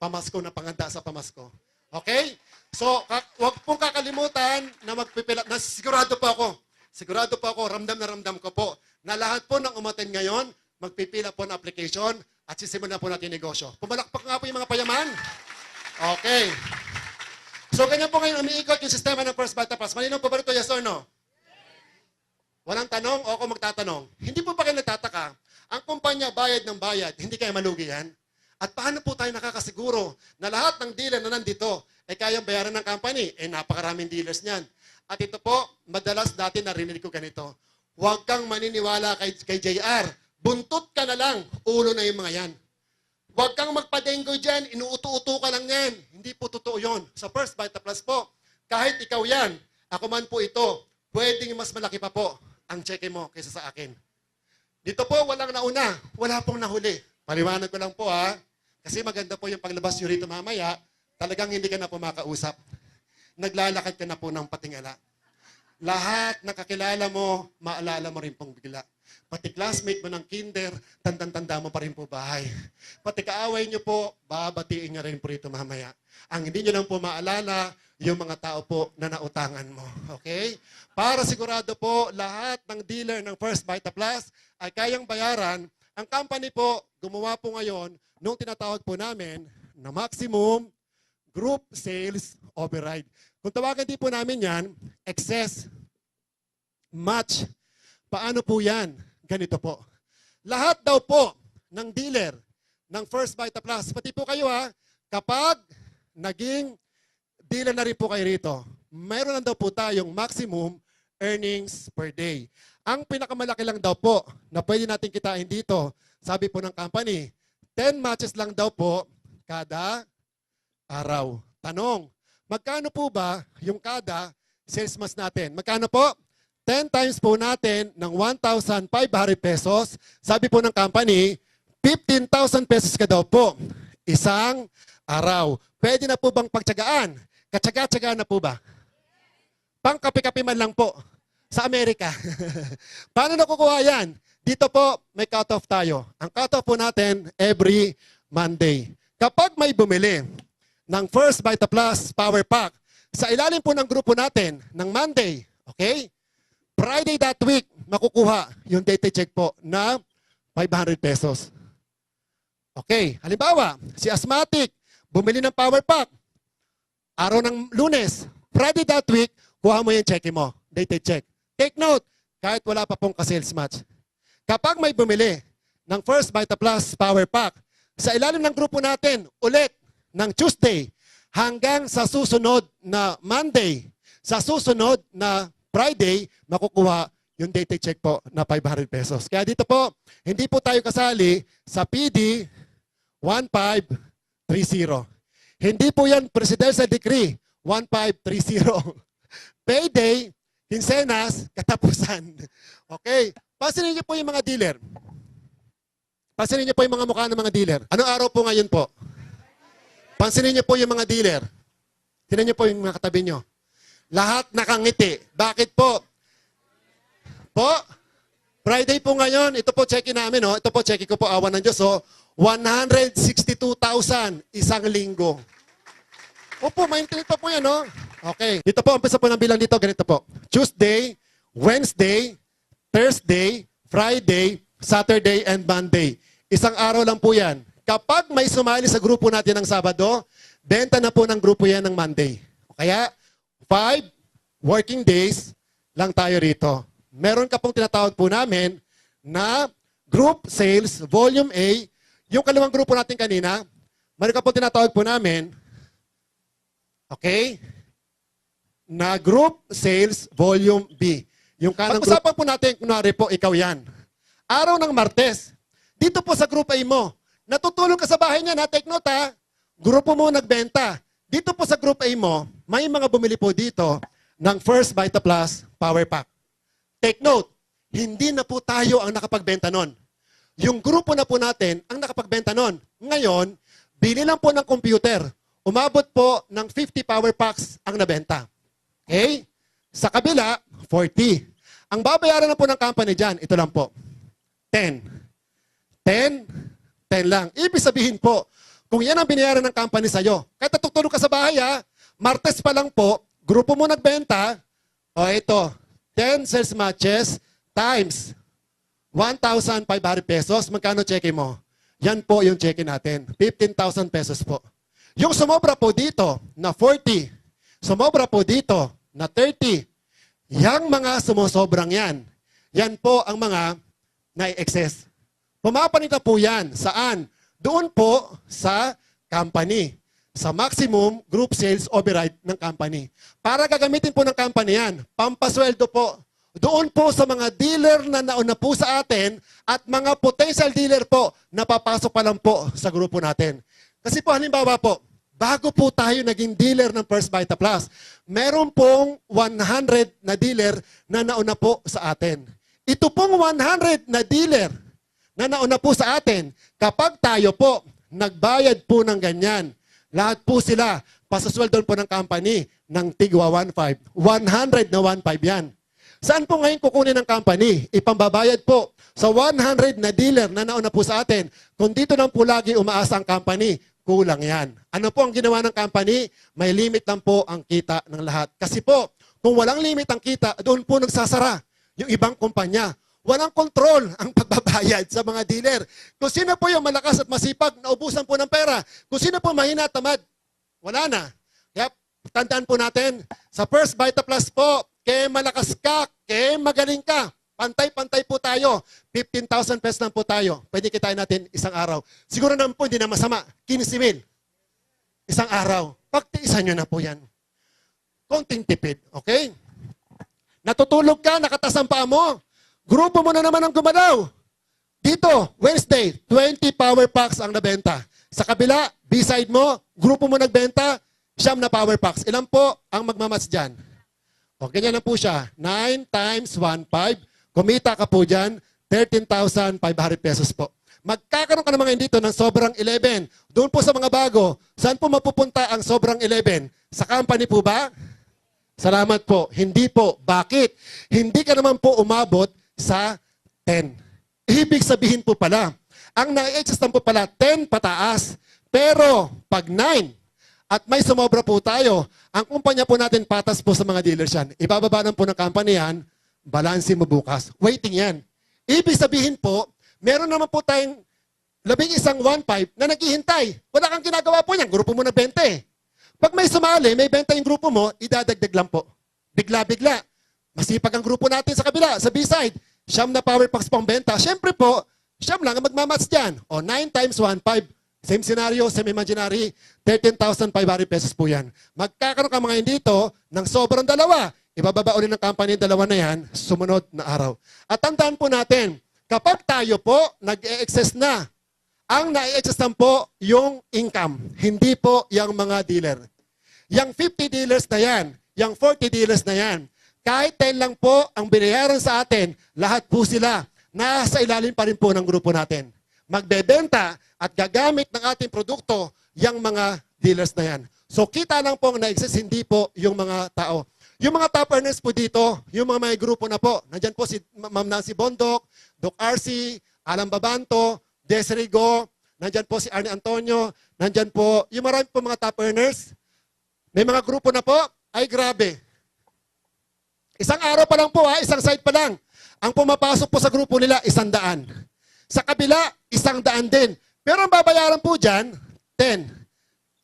pamasko na panganda sa pamasko. Okay? So, wag pong kakalimutan na magpipila. Sigurado po ako, ramdam ko po, na lahat po ng umaten ngayon, magpipila po ng application at sisimulan po natin negosyo. Pumalakpak nga po yung mga payaman. Okay. So, ganyan po ngayon umiikot yung sistema ng First Vita Plus. Malinaw po ba ito, yes or no? Walang tanong o ako magtatanong. Hindi po ba kayo nagtataka? Ang kumpanya bayad ng bayad, hindi kayo malugi yan? At paano po tayo nakakasiguro na lahat ng dealer na nandito ay kayang bayaran ng company? Napakaraming dealers niyan. At ito po, madalas dati narinig ko ganito. Huwag kang maniniwala kay JR. Buntot ka na lang. Ulo na yung mga yan. Huwag kang magpadenggo dyan. Inuuto-uto ka lang yan. Hindi po totoo yon. Sa First Vita Plus po, kahit ikaw yan, ako man po ito, pwedeng mas malaki pa po ang cheque mo kaysa sa akin. Dito po, walang nauna. Wala pong nahuli. Paliwanag ko lang po kasi maganda po yung paglabas nyo rito mamaya, talagang hindi ka na po makausap. Naglalakad ka na po ng patingala. Lahat na kakilala mo, maalala mo rin pong bigla. Pati classmate mo ng kinder, tandang-tanda mo pa rin po bahay. Pati kaaway nyo po, babatiin nyo rin po rito mamaya. Ang hindi nyo lang po maalala, yung mga tao po na nautangan mo. Okay? Para sigurado po, lahat ng dealer ng First Vita Plus ay kayang bayaran. Ang company po, gumawa po ngayon, nung tinatawag po namin na maximum group sales override. Kung tawagan din po namin yan, excess match. Paano po yan? Ganito po. Lahat daw po ng dealer ng First Vita Plus, pati po kayo kapag naging dealer na rin po kayo rito, mayroon lang daw po tayong maximum earnings per day. Ang pinakamalaki lang daw po na pwede natin kitain dito, sabi po ng company, 10 matches lang daw po kada araw. Tanong, magkano po ba yung kada sales match natin? Magkano po? 10 times po natin ng 1,500 pesos. Sabi po ng company, 15,000 pesos ka daw po. Isang araw. Pwede na po bang pagtsagaan? Katsaga-tsagaan na po ba? Pangkape-kape man lang po sa Amerika. Paano nakukuha yan? Dito po, may cut-off tayo. Ang cut-off po natin every Monday. Kapag may bumili ng First Vita Plus Power Pack, sa ilalim po ng grupo natin, ng Monday, okay? Friday that week, makukuha yung data check po na 500 pesos. Okay, halimbawa, si Asthmatic, bumili ng Power Pack, araw ng Lunes, Friday that week, kuha mo yung check mo, data check. Take note, kahit wala pa pong ka-sales match. Kapag may bumili ng First Vita Plus Power Pack, sa ilalim ng grupo natin, ulit ng Tuesday hanggang sa susunod na Monday, sa susunod na Friday, makukuha yung data check po na 500 pesos. Kaya dito po, hindi po tayo kasali sa PD 1530. Hindi po yan Presidential Decree 1530. Payday, quincenas, katapusan. Okay? Pansinin niyo po yung mga dealer. Pansinin niyo po yung mga mukha ng mga dealer. Anong araw po ngayon po? Pansinin niyo po yung mga dealer. Tingnan niyo po yung mga katabi niyo. Lahat nakangiti. Bakit po? Po? Friday po ngayon. Ito po check-in namin. Ito po check-in ko po. Awan ng Diyos. 162,000 isang linggo. Opo, maintindihan pa po yan. Okay. Dito po, umpisa po ng bilang dito. Ganito po. Tuesday, Wednesday, Thursday, Friday, Saturday, and Monday. Isang araw lang po yan. Kapag may sumali sa grupo natin ng Sabado, benta na po ng grupo yan ng Monday. Kaya, 5 working days lang tayo rito. Meron ka pong tinatawag po namin na Group Sales Volume A. Yung kalawang grupo natin kanina, meron ka pong tinatawag po namin, okay, na Group Sales Volume B. Yung kanang pag-usapan po natin, kunwari po, ikaw yan. Araw ng Martes, dito po sa Group A mo, natutulog ka sa bahay niya, take note grupo mo nagbenta. Dito po sa Group A mo, may mga bumili po dito ng First Vita Plus Power Pack. Take note, hindi na po tayo ang nakapagbenta nun. Yung grupo na po natin ang nakapagbenta nun. Ngayon, bili lang po ng computer. Umabot po ng 50 Power Packs ang nabenta. Okay? Sa kabila, 40. Ang babayaran na po ng company dyan, ito lang po. 10. 10 lang. Ibig sabihin po, kung yan ang binayaran ng company sa'yo, kahit natutulog ka sa bahay Martes pa lang po, grupo mo nagbenta, ito, 10 sales matches times 1,500 pesos, magkano cheque mo? Yan po yung cheque natin, 15,000 pesos po. Yung sumobra po dito na 40, sumobra po dito na 30, yang mga sumusobrang yan, yan po ang mga na-excess. Pumapanita po yan, saan? Doon po sa company. Sa maximum group sales override ng company. Para gagamitin po ng company yan, pampasweldo po. Doon po sa mga dealer na nauna po sa atin at mga potential dealer po na papasok pa lang po sa grupo natin. Kasi po halimbawa po, bago po tayo naging dealer ng First Vita Plus, meron pong 100 na dealer na nauna po sa atin. Ito pong 100 na dealer na nauna po sa atin, kapag tayo po nagbayad po ng ganyan, lahat po sila pasasweldon po ng company ng tigwa 1.5. 100 na 1.5 yan. Saan po ngayon kukunin ng company? Ipambabayad po sa 100 na dealer na nauna po sa atin. Kung dito lang po lagi umaasa ang company, kulang yan. Ano po ang ginawa ng company? May limit lang po ang kita ng lahat. Kasi po, kung walang limit ang kita, doon po nagsasara yung ibang kumpanya. walang control ang pagbabayad sa mga dealer. Kung sino po yung malakas at masipag, naubusan po ng pera. Kung sino po mahina, tamad, wala na. Kaya tandaan po natin, sa First Vita Plus po, kaya malakas ka, kaya magaling ka, pantay-pantay po tayo. 15,000 pesos lang po tayo. Pwede kitain natin isang araw. Siguro naman po, hindi na masama. 15,000. Isang araw. Pagtiisan nyo na po yan. Konting tipid, okay? Natutulog ka, nakatas ang paa mo. Grupo mo na naman ang gumalaw. Dito, Wednesday, 20 power packs ang nabenta. Sa kabila, B-side mo, grupo mo nagbenta, 9 na power packs. Ilan po ang magmamatch dyan? O, ganyan na po siya. 9 times 1, 5. Kumita ka po dyan, 13,500 pesos po. Magkakaroon ka naman dito ng sobrang 11. Doon po sa mga bago, saan po mapupunta ang sobrang 11? Sa company po ba? Salamat po. Hindi po. Bakit? Hindi ka naman po umabot sa 10. Ibig sabihin po pala, ang na-adjust po pala 10 pataas. Pero pag 9 at may sumobra po tayo, ang kumpanya po natin patas po sa mga dealers yan. Ibababa po ng company yan, balansin mo bukas. Waiting yan. Ibig sabihin po, meron naman po tayong 11 1.5 na naghihintay. Wala kang ginagawa po yan. Grupo mo na 20. Pag may sumali, may benta yung grupo mo, idadagdag lang po. Bigla-bigla. Masipag ang grupo natin sa kabila, sa B-side. 9 na power packs pang benta. Siyempre po, 9 lang ang magmamatch dyan. O 9 times 1, 5. Same scenario, same imaginary. 13,500 pesos po yan. Magkakaroon ka mga dito ng sobrang dalawa. Ibababa ulit ng company yung dalawa na yan, sumunod na araw. At tandaan po natin, kapag tayo po nag-e-excess na, ang na-e-excess lang po yung income, hindi po yung mga dealer. Yung 50 dealers na yan, yung 40 dealers na yan, kahit 10 lang po ang binayaran sa atin, lahat po sila nasa ilalim pa rin po ng grupo natin. Magbebenta at gagamit ng ating produkto yung mga dealers na yan. So kita lang po ang na-excess, hindi po yung mga tao. Yung mga top earners po dito, yung mga may grupo na po, nandyan po si Ma'am Nancy Bondok, Doc RC, Alan Babanto, Desiree Go, nandyan po si Arnie Antonio, nandyan po, yung marami po mga top earners. May mga grupo na po, ay grabe. Isang araw pa lang po isang site pa lang. Ang pumapasok po sa grupo nila, 100. Sa kabila, 100 din. Pero ang babayaran po dyan, 10.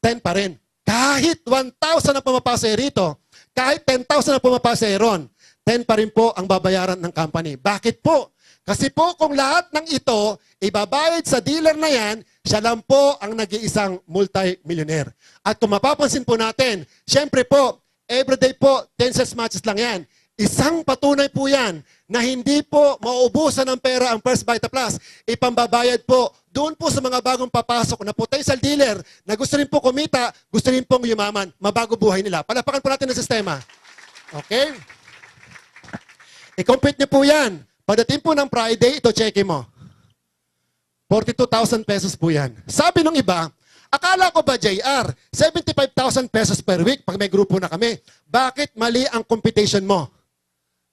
10 pa rin. Kahit 1,000 na pumapasok rito, kahit 10,000 na pumapasok ron, 10 pa rin po ang babayaran ng company. Bakit po? Kasi po kung lahat ng ito ibabayad sa dealer na yan, siya lang po ang nag-iisang multi-millionaire. At kung mapapansin po natin, syempre po, everyday po, 10 sales matches lang yan. Isang patunay po yan na hindi po mauubusan ng pera ang First Vita Plus. Ipambabayad po doon po sa mga bagong papasok na potential dealer na gusto rin po kumita, gusto rin pong yumaman, mabago buhay nila. Palapakan po natin ang sistema. Okay? I-complete niyo po yan. Pagdating po ng Friday, ito check mo. 42,000 pesos po yan. Sabi ng iba, akala ko ba JR, 75,000 pesos per week pag may grupo na kami. Bakit mali ang computation mo?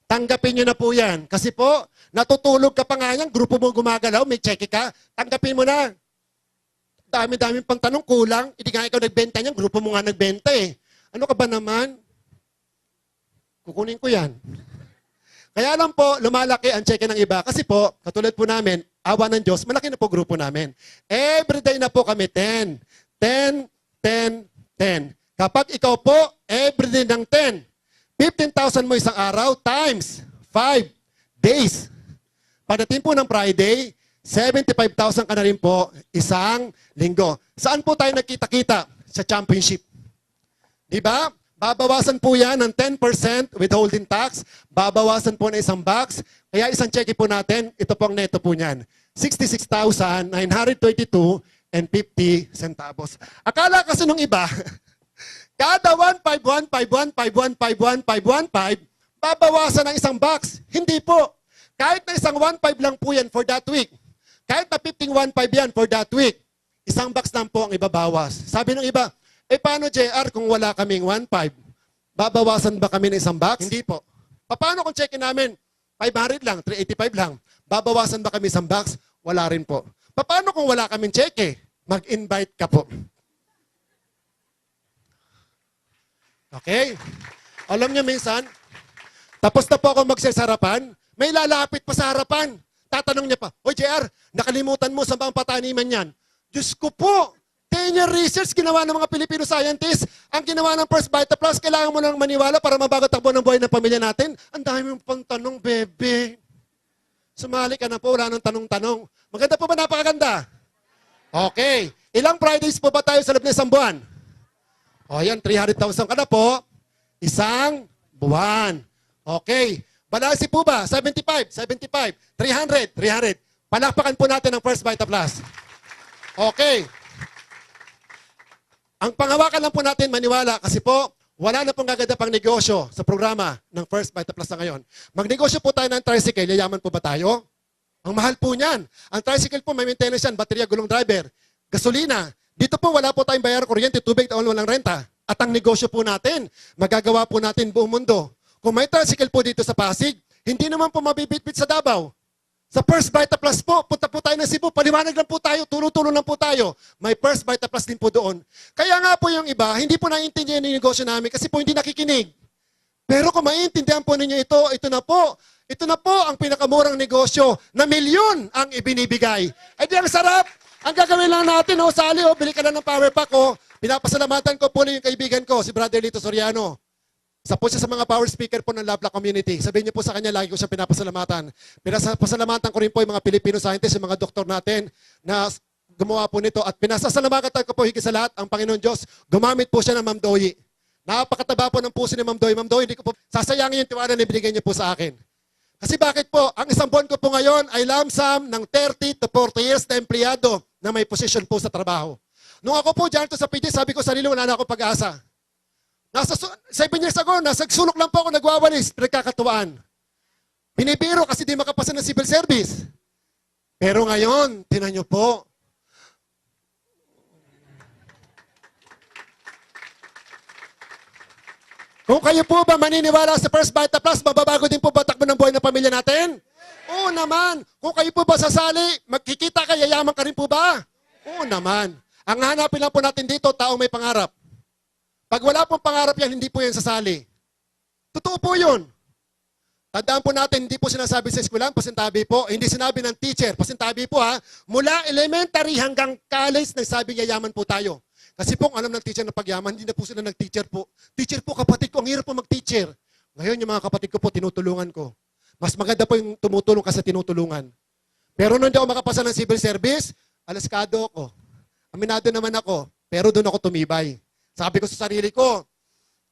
Tanggapin nyo na po yan. Kasi po, natutulog ka pa nga yan, grupo mo gumagalaw, may check ka, tanggapin mo na. Dami-daming pang tanong, kulang. Hindi nga ikaw nagbenta niyan, grupo mo nga nagbenta eh. Ano ka ba naman? Kukunin ko yan. Kaya lang po, lumalaki ang check ng iba. Kasi po, katulad po namin, awa ng Diyos, malaki na po grupo namin. Everyday na po kami 10. 10, 10, 10. Kapag ikaw po, everyday ng 10. 15,000 mo isang araw times 5 days. Pagdating po ng Friday, 75,000 ka na rin po isang linggo. Saan po tayo nagkita-kita? Sa championship. Di ba? Babawasan po yan ng 10% withholding tax. Babawasan po na isang box. Kaya isang check po natin, ito po ang neto po niyan. 66,922 and 50 centavos. Akala kasi nung iba, kada 15151515115 babawasan ng isang box. Hindi po. Kahit na isang 1.5 lang po yan for that week. Kahit na 15.15 yan for that week. Isang box lang po ang ibabawas. Sabi ng iba, paano JR kung wala kaming 1.5? Babawasan ba kami ng isang box? Hindi po. Paano kung checkin namin? 500 lang, 385 lang. Babawasan ba kami isang box? Wala rin po. Paano kung wala kaming cheque? Mag-invite ka po. Okay? Alam niyo minsan, tapos na po ako magsasarapan, May lalapit pa sa harapan. Tatanong niya pa, "O JR, nakalimutan mo sa bang pataniman yan?" Diyos ko po, 10-year research ginawa ng mga Filipino scientists. Ang ginawa ng First Vita Plus, kailangan mo nang maniwala para mabago takbo ng buhay ng pamilya natin. Ang dami mong pang tanong, bebe. Sumali ka na po, wala nang tanong-tanong. Maganda po ba? Napakaganda. Okay. Ilang Fridays po ba tayo sa loob ng isang buwan? O yan, 300,000 ka na po. Isang buwan. Okay. Balansi po ba? 75, 75, 300, 300. Palakpakan po natin ang First Vita Plus. Okay. Ang panghawakan lang po natin maniwala kasi po, wala na pong gaganda pang negosyo sa programa ng First Vita Plus na ngayon. Magnegosyo po tayo ng tricycle, yayaman po ba tayo? Ang mahal po niyan. Ang tricycle po, may maintenance yan, baterya, gulong driver, gasolina. Dito po, wala po tayong bayar kuryente, tubig, walang renta. At ang negosyo po natin, magagawa po natin buong mundo. Kung may tricycle po dito sa Pasig, hindi naman po mabibitbit sa Davao. Sa First Vita Plus po, punta po tayo ng Cebu, paliwanag lang po tayo, tulong-tulong lang po tayo. May First Vita Plus din po doon. Kaya nga po yung iba, hindi po naiintindihan yung negosyo namin kasi po hindi nakikinig. Pero kung maiintindihan po ninyo ito na po. Ito na po ang pinakamurang negosyo na milyon ang ibinibigay. Ay di ang sarap! Ang gagawin lang natin, sali, bili ka lang ng power pack, pinapasalamatan ko po yung kaibigan ko, si Brother Lito Soriano. Isa po siya sa mga power speaker po ng Labla Community. Sabihin niyo po sa kanya, lagi ko siya pinapasalamatan. Pinapasalamatan ko rin po yung mga Filipino scientists, yung mga doktor natin na gumawa po nito. At pinasasalamatan ko po higit sa lahat, ang Panginoon Diyos, gumamit po siya ng Ma'am Doyi. Napakataba po ng puso ni Ma'am Doyi. Ma'am Doyi, hindi ko po sasayangin yung tiwala na binigay niyo po sa akin. Kasi bakit po? Ang isang buwan ko po ngayon ay lamsam ng 30 to 40 years na empleyado na may position po sa trabaho. Nung ako po dyan to sa PD, sabi ko sarili, wala na ako pag-asa. Nasa 7 years ago, nasa sulok lang po ako nagwawalis, pinagkakatuwaan. Binibiro kasi di makapasa ng civil service. Pero ngayon, tinan nyo po, kung kayo po ba maniniwala sa First Vita Plus, mababago din po ba takbo ng buhay ng pamilya natin? Oo naman. Kung kayo po ba sasali, magkikita ka, yayaman ka rin po ba? Oo naman. Ang hanapin lang po natin dito, taong may pangarap. Pag wala pong pangarap yan, hindi po yan sasali. Totoo po yun. Tandaan po natin, hindi po sinasabi sa eskwelahan, pasintabi po. Hindi sinabi ng teacher, pasintabi po ha. Mula elementary hanggang college, nagsabi yayaman po tayo. Kasi po, alam ng teacher na pagyaman, hindi na po sila nag-teacher po. Teacher po, kapatid ko, ang hirap po mag-teacher. Ngayon, yung mga kapatid ko po, tinutulungan ko. Mas maganda po yung tumutulong kasi tinutulungan. Pero nung hindi ako makapasa ng civil service, alaskado ako. Aminado naman ako, pero doon ako tumibay. Sabi ko sa sarili ko,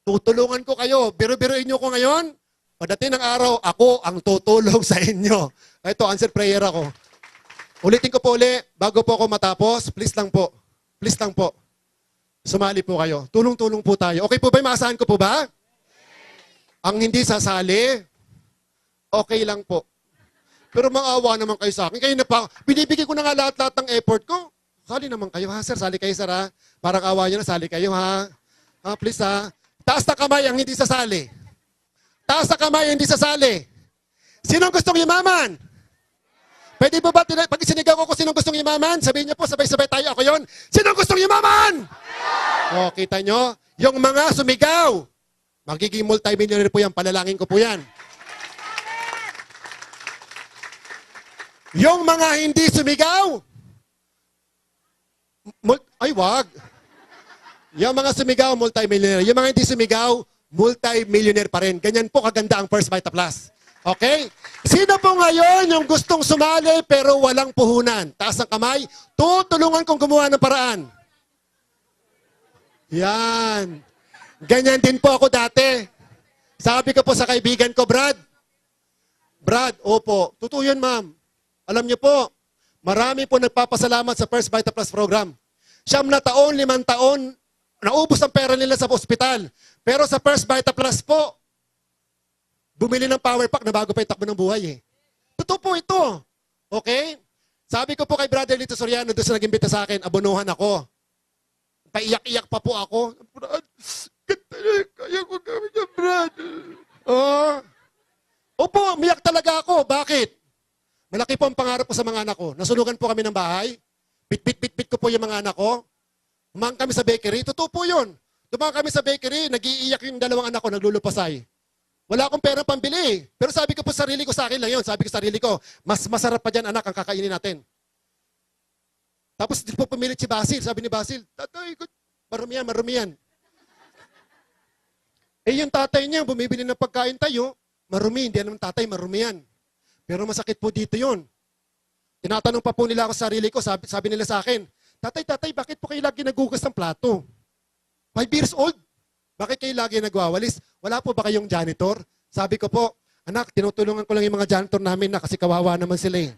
tutulungan ko kayo. Biro-biroin nyo ko ngayon. Pagdating ng araw, ako ang tutulong sa inyo. Ito, answer prayer ako. Ulitin ko po uli, bago po ako matapos, please lang po. Please lang po. Sumali po kayo. Tulong-tulong po tayo. Okay po ba? Maasahan ko po ba? Ang hindi sasali, okay lang po. Pero maawa naman kayo sa akin. Kayo na pa, binibigay ko na nga lahat-lahat ng effort ko. Sali naman kayo ha, sir. Sali kayo, sir ha. Parang awa nyo na, sali kayo ha. Please ha. Taas na kamay ang hindi sasali. Taas na kamay ang hindi sasali. Sinong gustong yumaman? Pwede ba pag sinigaw ko kung sinong gustong yumaman? Sabihin niyo po, sabay-sabay tayo. Ako yon. Sinong gustong yumaman? O, kita nyo? Yung mga sumigaw, magiging multi-millionaire po yan. Palalangin ko po yan. Yung mga hindi sumigaw, ay, wag. Yung mga sumigaw, multi-millionaire. Yung mga hindi sumigaw, multi-millionaire pa rin. Ganyan po kaganda ang First Vita Plus. Okay? Sino po ngayon yung gustong sumali pero walang puhunan? Taas ang kamay. Tutulungan kong gumawa ng paraan. Yan. Ganyan din po ako dati. Sabi ko po sa kaibigan ko, Brad, opo. Totoo yun, ma'am. Alam niyo po, marami po nagpapasalamat sa First Vita Plus program. 9 taon, 5 taon, naubos ang pera nila sa ospital. Pero sa First Vita Plus po, bumili ng power pack na bago pa yung takbo ng buhay eh. Totoo po ito. Okay? Sabi ko po kay Brother Lito Soriano, doon sa nag-imbita sa akin, abonuhan ako. Paiyak-iyak pa po ako. Brad, kaya ko gawin niya, Brad. Opo, miyak talaga ako. Bakit? Malaki po ang pangarap ko sa mga anak ko. Nasunugan po kami ng bahay. Bit ko po yung mga anak ko. Umang kami sa bakery. Totoo po yun. Dumang kami sa bakery, nag-iiyak yung 2 anak ko, naglulupasay. Wala akong pera pambili eh. Pero sabi ko po sarili ko, sa akin lang yun. Sabi ko sarili ko, mas masarap pa dyan anak ang kakainin natin. Tapos di po pumilit si Basil. Sabi ni Basil, tatay, marumi yan, marumi yan. Eh yung tatay niya, bumibili ng pagkain tayo, marumi, hindi naman tatay, marumi yan. Pero masakit po dito yun. Tinatanong pa po nila ako sa sarili ko, sabi nila sa akin, tatay, bakit po kayo lagi nagugas ng plato? 5 years old? Bakit kayo lagi nagwawalis? Wala po ba kayong janitor? Sabi ko po, anak, tinutulungan ko lang yung mga janitor namin na kasi kawawa naman sila eh.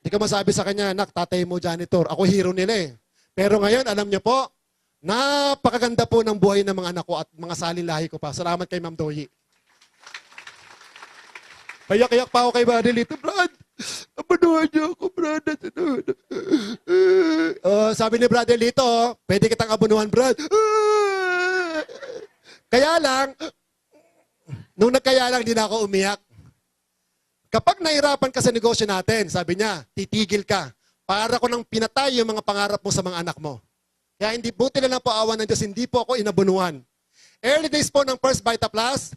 Hindi ko masabi sa kanya, anak, tatay mo janitor. Ako hero nila eh. Pero ngayon, alam niyo po, napakaganda po ng buhay ng mga anak ko at mga salinlahi ko pa. Salamat kay Ma'am Doyi. Kayak-kayak pa ako kay Marilito, Brad, abanuhan niyo ako, Brad. Sabi ni Brother Lito, pwede kitang abunuhan, Brad. Kaya lang, nung nagkaya lang, di na ako umiyak. Kapag nahirapan ka sa negosyo natin, sabi niya, titigil ka. Para ko nang pinatay yung mga pangarap mo sa mga anak mo. Kaya hindi, buti na lang po awan ng Diyos, hindi po ako inabunuhan. Early days po ng First Vita Plus,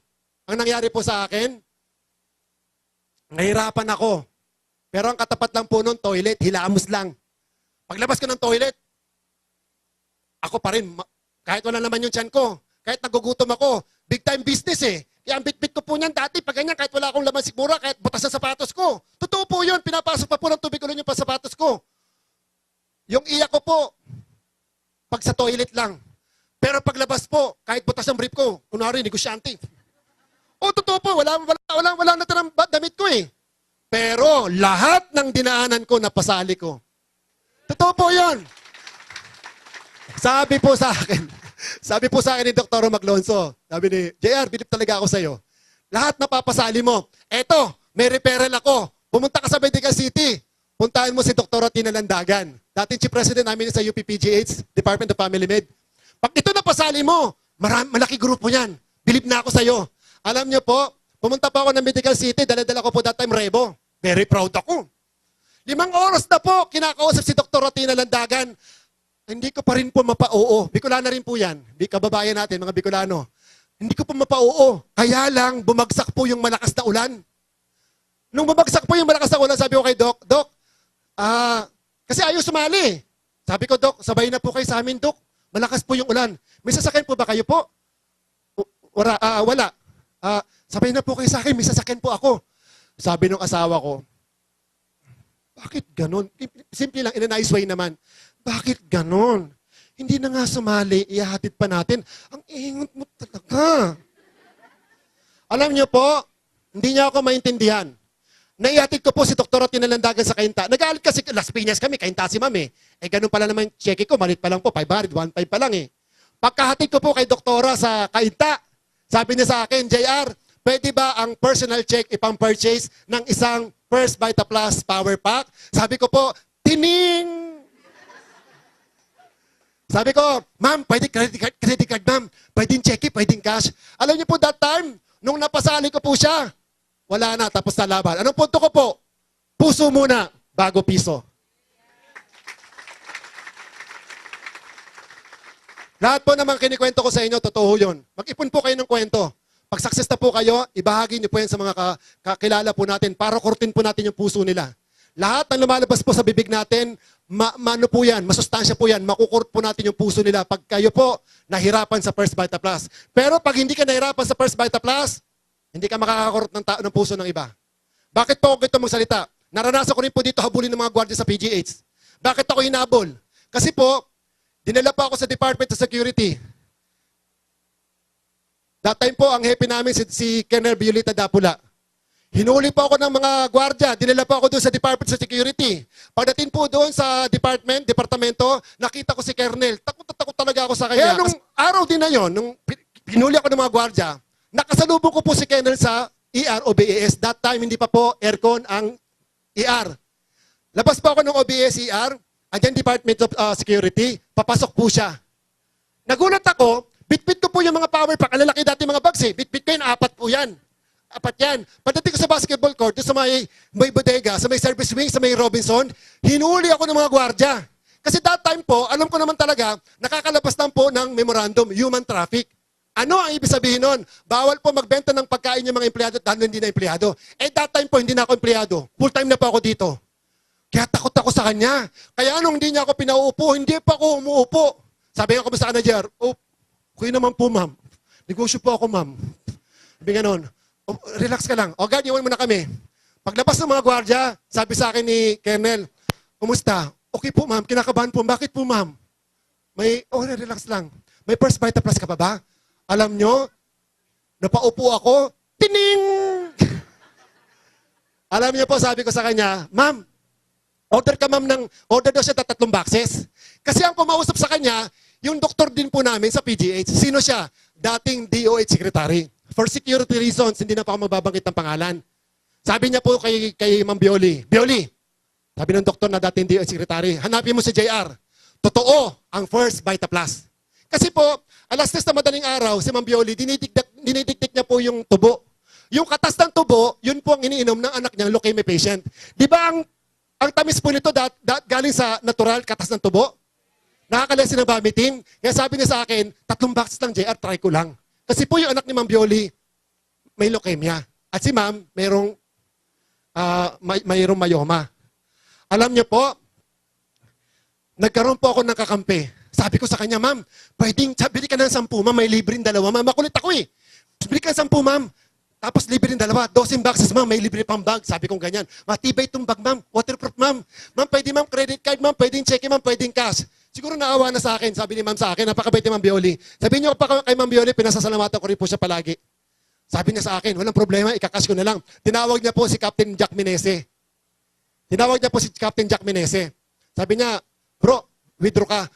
ang nangyari po sa akin, nahirapan ako. Pero ang katapat lang po nun, toilet, hilamos lang. Paglabas ko ng toilet, ako pa rin, kahit wala naman yung tiyan ko, kahit nagugutom ako, big time business eh. Kaya ang bit-bit ko po niyan dati, pag ganyan, kahit wala akong laman sigmura, kahit butas sa sapatos ko. Totoo po yun, pinapasok pa po ng tubig ulo yung sapatos ko. Yung iyak ko po, pag sa toilet lang. Pero paglabas po, kahit butas ang brief ko, kunwari, negosyante. Totoo po, wala natirang damit ko eh. Pero lahat ng dinaanan ko, napasali ko. Totoo po yun. Sabi po sa akin ni Dr. Maglonso, sabi ni, JR, bilip talaga ako sa'yo. Lahat napapasali mo. Eto, may referral ako. Pumunta ka sa Medical City. Puntahan mo si Dr. Tina Landagan. Dating Chief President namin sa UPPGH, Department of Family Med. Pag ito napasali mo, malaki grupo yan. Bilip na ako sa'yo. Alam niyo po, pumunta pa ako ng Medical City, dala-dala ko po that time Revo. Very proud ako. 5 oras na po, kinakausap si Dr. Tina Landagan. Hindi ko pa rin po mapa-oo. Bicolana rin po yan. Kababayan natin, mga Bicolano. Hindi ko po mapa-oo. Kaya lang, bumagsak po yung malakas na ulan. Nung bumagsak po yung malakas na ulan, sabi ko kay Doc, kasi ayaw sumali. Sabi ko, Doc, sabay na po kayo sa amin, Doc. Malakas po yung ulan. May sasakyan po ba kayo po? Wala. Sabay na po kayo sa akin, may sasakyan po ako. Sabi nung asawa ko, bakit ganon? Simple lang, in a nice way naman. Bakit ganon? Hindi na nga sumali, ihahatid pa natin. Ang ingot mo talaga. Alam niyo po, hindi niya ako maintindihan. Naihatid ko po si Dr. Tina Landagan sa Cainta. Nagalit kasi, Las Piñas kami, Cainta si Ma'am eh. Ganun pala naman yung cheque ko, malit pa lang po, 500, 1.5 pa lang eh. Pagkahatid ko po kay Doktora sa Cainta, sabi niya sa akin, JR, pwede ba ang personal check ipang-purchase ng isang First Vita Plus Power Pack? Sabi ko po, tining! Sabi ko, ma'am, pwede credit card, ma'am. Pwedeng cheque, pwedeng cash. Alam niyo po that time, nung napasali ko po siya, wala na, tapos na laban. Anong punto ko po? Puso muna, bago piso. Lahat po naman kinikwento ko sa inyo, totoo yun. Mag-ipon po kayo ng kwento. Pag success na po kayo, ibahagi niyo po yan sa mga kakilala po natin para kurtin po natin yung puso nila. Lahat ng lumalabas po sa bibig natin, ano po yan, masustansya po yan, makukurt po natin yung puso nila pag kayo po nahirapan sa First Vita Plus. Pero pag hindi ka nahirapan sa First Vita Plus, hindi ka makakakurt ng puso ng iba. Bakit po ako ito magsalita? Naranasan ko rin po dito habulin ng mga gwardiya sa PGH. Bakit ako hinabol? Kasi po, dinala pa ako sa Department of Security. That time po, ang hepe namin si Colonel Violeta Dapula. Hinuli po ako ng mga gwardya, dinala po ako doon sa Department of Security. Pagdating po doon sa departamento, nakita ko si Colonel. Takot na takot talaga ako sa kanya. Kaya nung araw din na yon, nung hinuli ako ng mga gwardya, nakasalubong ko po si Colonel sa ER o BAS. That time, hindi pa po aircon ang ER. Labas po ako ng OBS ER, andyan Department of Security, papasok po siya. Nagulat ako, bitbit ko po yung mga power pack. Ang lalaki dati mga bags eh. Bitbit ko yun, 4 po yan. 4 yan. Pagdating ko sa basketball court, doon sa may bodega, sa may service wing, sa may Robinson, hinuli ako ng mga gwardya. Kasi that time po, alam ko naman talaga, nakakalabas lang po ng memorandum, human traffic. Ano ang ibig sabihin nun? Bawal po magbenta ng pagkain yung mga empleyado at hindi na empleyado. Eh that time po, hindi na ako empleyado. Full time na po ako dito. Kaya takot ako sa kanya. Kaya anong hindi niya ako pinauupo, hindi pa ako umuupo. Sabi nga ko sa manager, oh, okay naman po ma'am. Negosyo po ako ma'am. Sabi ganon, oh, relax ka lang. O God, iwan mo na kami. Paglabas ng mga gwardya, sabi sa akin ni Colonel, kumusta? Okay po ma'am, kinakabahan po. Bakit po ma'am? Relax lang. May First Vita Plus ka pa ba? Alam nyo, napaupo ako, tining! Alam niyo po, sabi ko sa kanya, ma'am, order ka ma'am order daw siya 3 boxes. Kasi ang kumausap sa kanya, yung doktor din po namin sa PGH. Sino siya? Dating DOH secretary. For security reasons, hindi na pa ako mababanggit ng pangalan. Sabi niya po kay Ma'am Bioli, Bioli, sabi ng doktor na dating DOH secretary, hanapin mo si JR. Totoo ang First Vita Plus. Kasi po, alas 3 na madaling araw, si Ma'am Bioli, dinidikdik niya po yung tubo. Yung katas ng tubo, yun po ang iniinom ng anak niyang leukemia patient. Di ba ang tamis po nito galing sa natural katas ng tubo? Nakakalesin ng vomiting. Kaya sabi niya sa akin, 3 boxes lang, JR, try ko lang. Kasi po yung anak ni Ma'am Bioli, may leukemia. At si Ma'am, mayroong myoma. Alam niyo po, nagkaroon po ako ng kakampi. Sabi ko sa kanya, ma'am, bili ka ng 10, ma'am, may libreng 2. Ma'am, makulit ako eh. Bili ka ng 10, ma'am. Tapos libreng 2, 12 boxes, ma'am, may libre pang bag. Sabi ko ganyan, matibay itong bag, ma'am, waterproof, ma'am. Ma'am, pwede ma'am, credit card, ma'am, pwedeng cheque, ma'am, pwedeng cash. Siguro naawa na sa akin, sabi ni ma'am sa akin, napakabait ni Ma'am Bioli. Sabi niyo pa kay Ma'am Bioli, pinasasalamatan ko rin po siya palagi. Sabi niya sa akin, walang problema, ikakash ko na lang. Tinawag niya po si Captain Jack Minese. Sabi niya, bro, withdraw ka.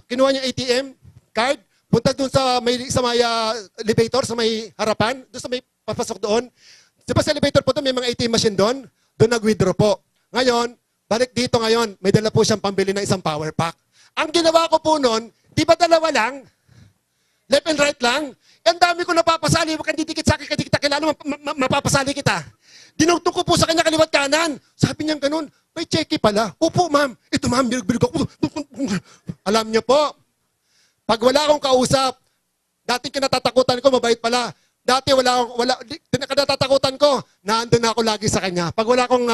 Kinuha niya ATM card, punta doon sa may elevator, sa may harapan, doon sa may papasok doon. Diba sa elevator po doon, may mga ATM machine doon, nag-withdraw po. Ngayon, balik dito ngayon, may dala po siyang pambili ng isang power pack. Ang ginawa ko po noon, di ba 2 lang? Left and right lang? Ang dami ko napapasali, huwag kang didikit sa akin, hindi kita kilala, mapapasali kita. Dinugtong ko po sa kanya kaliwat kanan. Sabi niya ganun, may cheque pala. Opo, ma'am. Ito, ma'am, bilog-bilog ako. Alam niyo po, pag wala akong kausap, dating kinatatakutan ko, mabait pala. Dati kinatatakutan ko, naandun na ako lagi sa kanya. Pag wala akong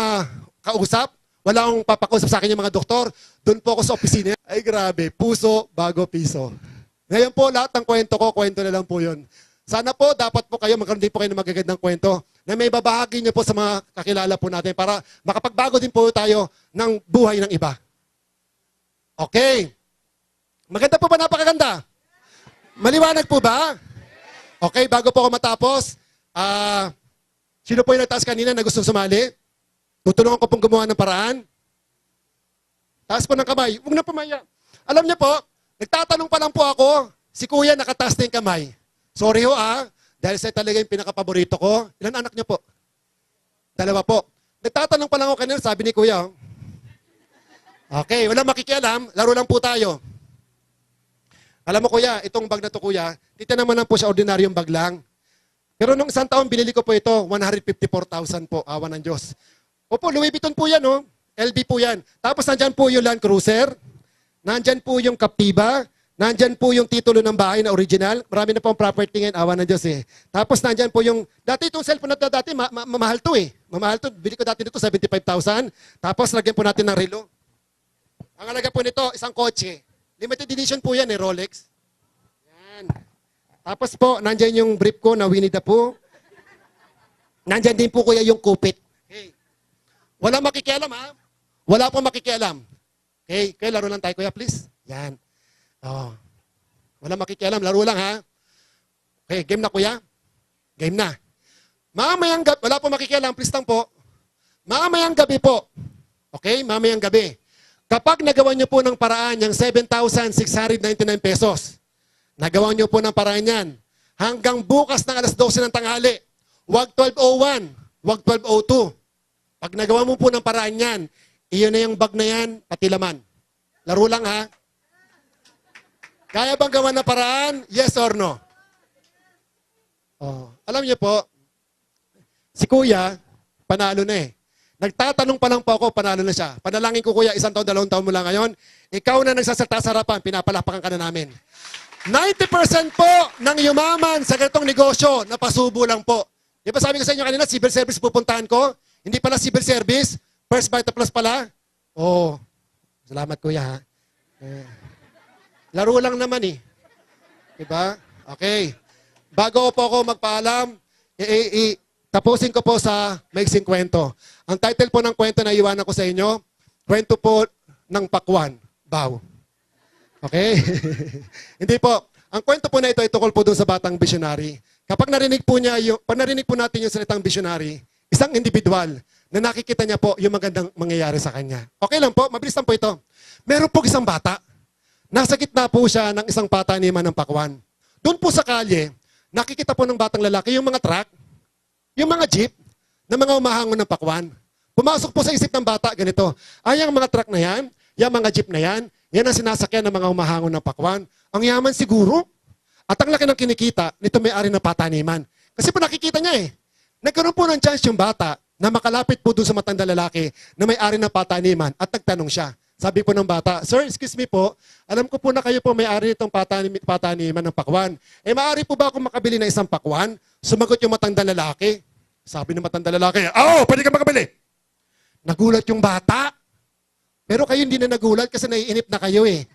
kausap, wala akong papakausap sa akin yung mga doktor, doon po ako sa opisina. Ay grabe, puso bago piso. Ngayon po, lahat ng kwento ko, kwento na lang po yun. Sana po, dapat po kayo, magkaroon din po kayo ng magagandang kwento na may babahagi niyo po sa mga kakilala po natin para makapagbago din po tayo ng buhay ng iba. Okay. Maganda po ba? Napakaganda? Maliwanag po ba? Okay, bago po ako matapos, sino po yung nagtaas kanina na gustong sumali? Tutulungan ko pong gumawa ng paraan. Taas po ng kamay. Huwag na pumaya. Alam niyo po, nagtatanong pa lang po ako, si kuya nakataas na yung kamay. Sorry ho dahil sa talaga yung pinakapaborito ko. Ilan anak niyo po? 2 po. Nagtatanong pa lang ako kanina, sabi ni kuya. Okay, walang makikialam, laro lang po tayo. Alam mo kuya, itong bag na to kuya, titinan mo lang po siya ordinaryong bag lang. Pero nung 1 taon, binili ko po ito, 154,000 po, awa ng Diyos. Opo, Louis Vuitton po yan, oh. LV po yan. Tapos nandyan po yung Land Cruiser, nandyan po yung Captiva, nandyan po yung titulo ng bahay na original. Marami na po ang property ngayon, awa ng Diyos eh. Tapos nandyan po yung, dati itong cellphone na dati, mamahal to eh. Mamahal to, bili ko dati nito 75,000. Tapos lagyan po natin ng relo. Ang halaga po nito, isang kotse. Limited edition po yan eh, Rolex. Yan. Tapos po, nandyan yung brief ko na Winnie the Pooh. Nandyan din po kuya yung kupit. Okay. Wala makikialam ha? Wala pong makikialam. Okay, kaya laro lang tayo kuya, please. Yan. Oh. Wala makikialam, laro lang ha? Okay, game na kuya? Game na. Mamayang gabi, wala pong makikialam, please lang po. Mamayang gabi po. Okay, mamayang gabi. Kapag nagawa niyo po ng paraan yung 7,699 pesos, nagawa niyo po ng paraan yan, hanggang bukas ng alas 12 ng tanghali, wag 12:01, wag 12:02. Pag nagawa mo po ng paraan yan, iyon na yung bag na yan, pati laman. Laro lang ha. Kaya bang gawa ng paraan? Yes or no? Oh. Alam niyo po, si kuya, panalo na eh. Nagtatanong pa lang po ako, panalo na siya. Panalangin ko kuya, 1 taon, 2 taon mo lang ngayon. Ikaw na nagsasalta sa harapan, pinapalapakan ka na namin. 90% po ng yumaman sa ganitong negosyo, napasubo lang po. Di ba sabi ko sa inyo kanina, civil service pupuntahan ko? Hindi pala civil service, First Vita Plus pala. Oh, salamat kuya ha. Laro lang naman eh. Diba? Okay. Bago po ako magpaalam, tapusin ko po sa maiksing kwento. Ang title po ng kwento na iwanan ko sa inyo, kwento po ng pakwan. Bow. Okay? Hindi po. Ang kwento po na ito ay tungkol po doon sa batang visionary. Kapag narinig po natin yung salitang visionary, isang individual na nakikita niya po yung magandang mangyayari sa kanya. Okay lang po, mabilis lang po ito. Meron po isang bata. Nasa gitna po siya ng isang pataniman ng pakwan. Doon po sa kalye, nakikita po ng batang lalaki yung mga truck, yung mga jeep, na mga umahangon ng pakwan. Pumasok po sa isip ng bata, ganito, ay, ang mga truck na yan, yung mga jeep na yan, yan ang sinasakyan ng mga umahangon ng pakwan. Ang yaman siguro. At ang laki ng kinikita, nito may-ari ng pataniman. Kasi po nakikita niya eh. Nagkaroon po ng chance yung bata na makalapit po doon sa matanda lalaki na may-ari ng pataniman at nagtanong siya. Sabi po ng bata, Sir, excuse me po, alam ko po na kayo po may-ari nitong pataniman ng pakwan. Eh, maaari po ba akong makabili ng isang pakwan? Sumagot yung matanda lalaki. Sabi ng matanda lalaki, oo, pwede ka makabili. Nagulat yung bata. Pero kayo hindi na nagulat kasi naiinip na kayo eh.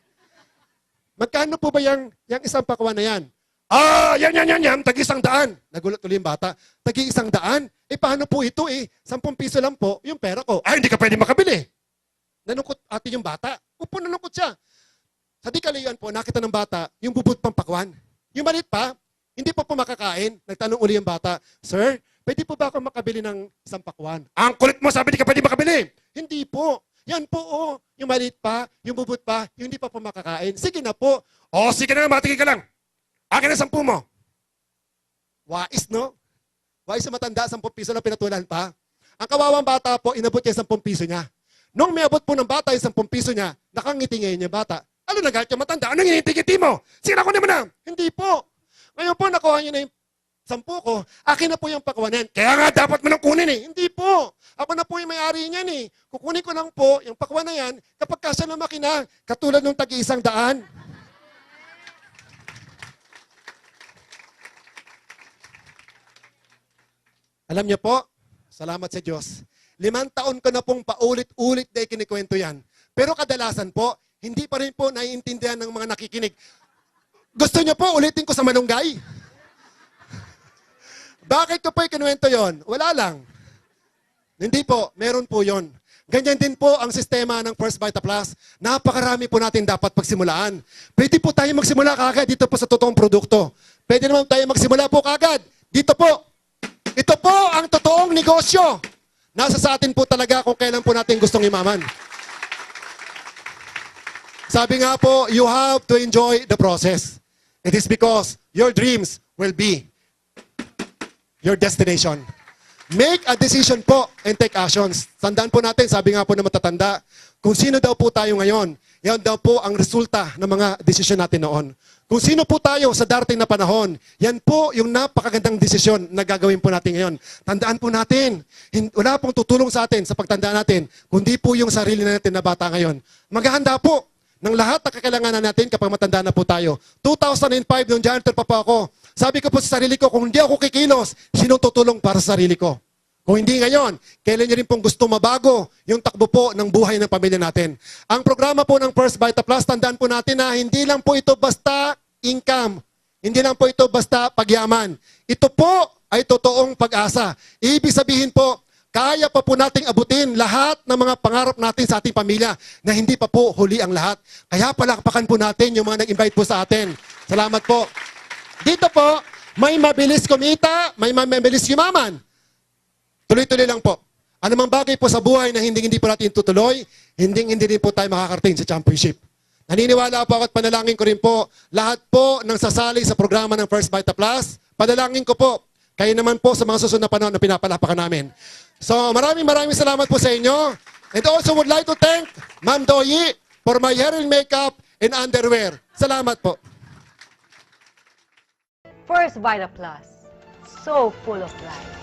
Magkano po ba yung isang pakwan na yan? Ah, yan, tagi-100. Nagulat ulit yung bata. Tagi-100? Eh, paano po ito eh? 10 piso lang po yung pera ko. Ay, hindi ka pwede makabili. Nanungkot ate yung bata. Upo, nanungkot siya. Sa di kalayuan po, nakita ng bata yung bubud pang pakwan. Yung maliit pa, hindi pa po makakain. Nagtanong uli yung bata, Sir, pwede po ba ako makabili ng isang pakwan? Ang kulit mo, sabi di ka pwede makabili. Hindi po. Yan po, oh. Yung maliit pa, yung bubud pa, yung hindi pa po makakain. Sige na po. Oh, sige na, matigil ka lang. Akin na 10 mo. Wais, no? Wais sa matanda, 10 piso lang pinatulan pa. Ang kawawang bata po, inabot niya 10 piso niya. Nung may abot po ng bata yung 10 piso niya, nakangiti ngayon yung bata. Ano nagalit yung matanda? Anong hiniti-ngiti mo? Sige na, kunin mo na. Hindi po. Ngayon po, nakuha niyo na yung 10 ko. Akin na po yung pakwanan. Kaya nga, dapat mo nang kunin eh. Hindi po. Ako na po yung may-ari niyan eh. Kukunin ko lang po yung pakwan na yan kapag kasya ng makina, katulad ng tagi-100. Alam niyo po, salamat sa Diyos. 5 taon ko na pong paulit-ulit na ikinikwento yan. Pero kadalasan po, hindi pa rin po naiintindihan ng mga nakikinig. Gusto niyo po, ulitin ko sa malunggay? Bakit ko po ikinuwento yon? Wala lang. Hindi po, meron po yon. Ganyan din po ang sistema ng First Vita Plus. Napakarami po natin dapat pagsimulaan. Pwede po tayo magsimula kagad dito po sa totoong produkto. Pwede naman tayo magsimula po kagad dito po. Ito po ang totoong negosyo. Nasa sa atin po talaga kung kailan po natin gustong imaman. Sabi nga po, you have to enjoy the process. It is because your dreams will be your destination. Make a decision po and take actions. Tandaan po natin, sabi nga po na matatanda, kung sino daw po tayo ngayon, yan daw po ang resulta ng mga desisyon natin noon. Kung sino po tayo sa darating na panahon, yan po yung napakagandang desisyon na gagawin po natin ngayon. Tandaan po natin, wala pong tutulong sa atin sa pagtanda natin, kundi po yung sarili natin na bata ngayon. Maghahanda po ng lahat na kakailanganan natin kapag matanda na po tayo. 2005, nung janitor pa po ako, sabi ko po sa sarili ko, kung hindi ako kikilos, sino tutulong para sa sarili ko? Kung hindi ngayon, kailan niyo rin pong gusto mabago yung takbo po ng buhay ng pamilya natin. Ang programa po ng First Vita Plus, tandaan po natin na hindi lang po ito basta income. Hindi lang po ito basta pagyaman. Ito po ay totoong pag-asa. Ibig sabihin po, kaya pa po nating abutin lahat ng mga pangarap natin sa ating pamilya na hindi pa po huli ang lahat. Kaya palakpakan po natin yung mga nag-invite po sa atin. Salamat po. Dito po, may mabilis kumita, may mabilis yumaman. Tuloy-tuloy lang po. Anumang bagay po sa buhay na hindi po natin tutuloy, hindi rin po tayo makakarating sa championship. Naniniwala po ako at panalangin ko rin po, lahat po ng sasali sa programa ng First Vita Plus, panalangin ko po, kayo naman po sa mga susunod na panahon na pinapalapakan namin. So maraming salamat po sa inyo. And also would like to thank Ma'am Doyi for my hair and makeup and underwear. Salamat po. First Vita Plus, so full of life.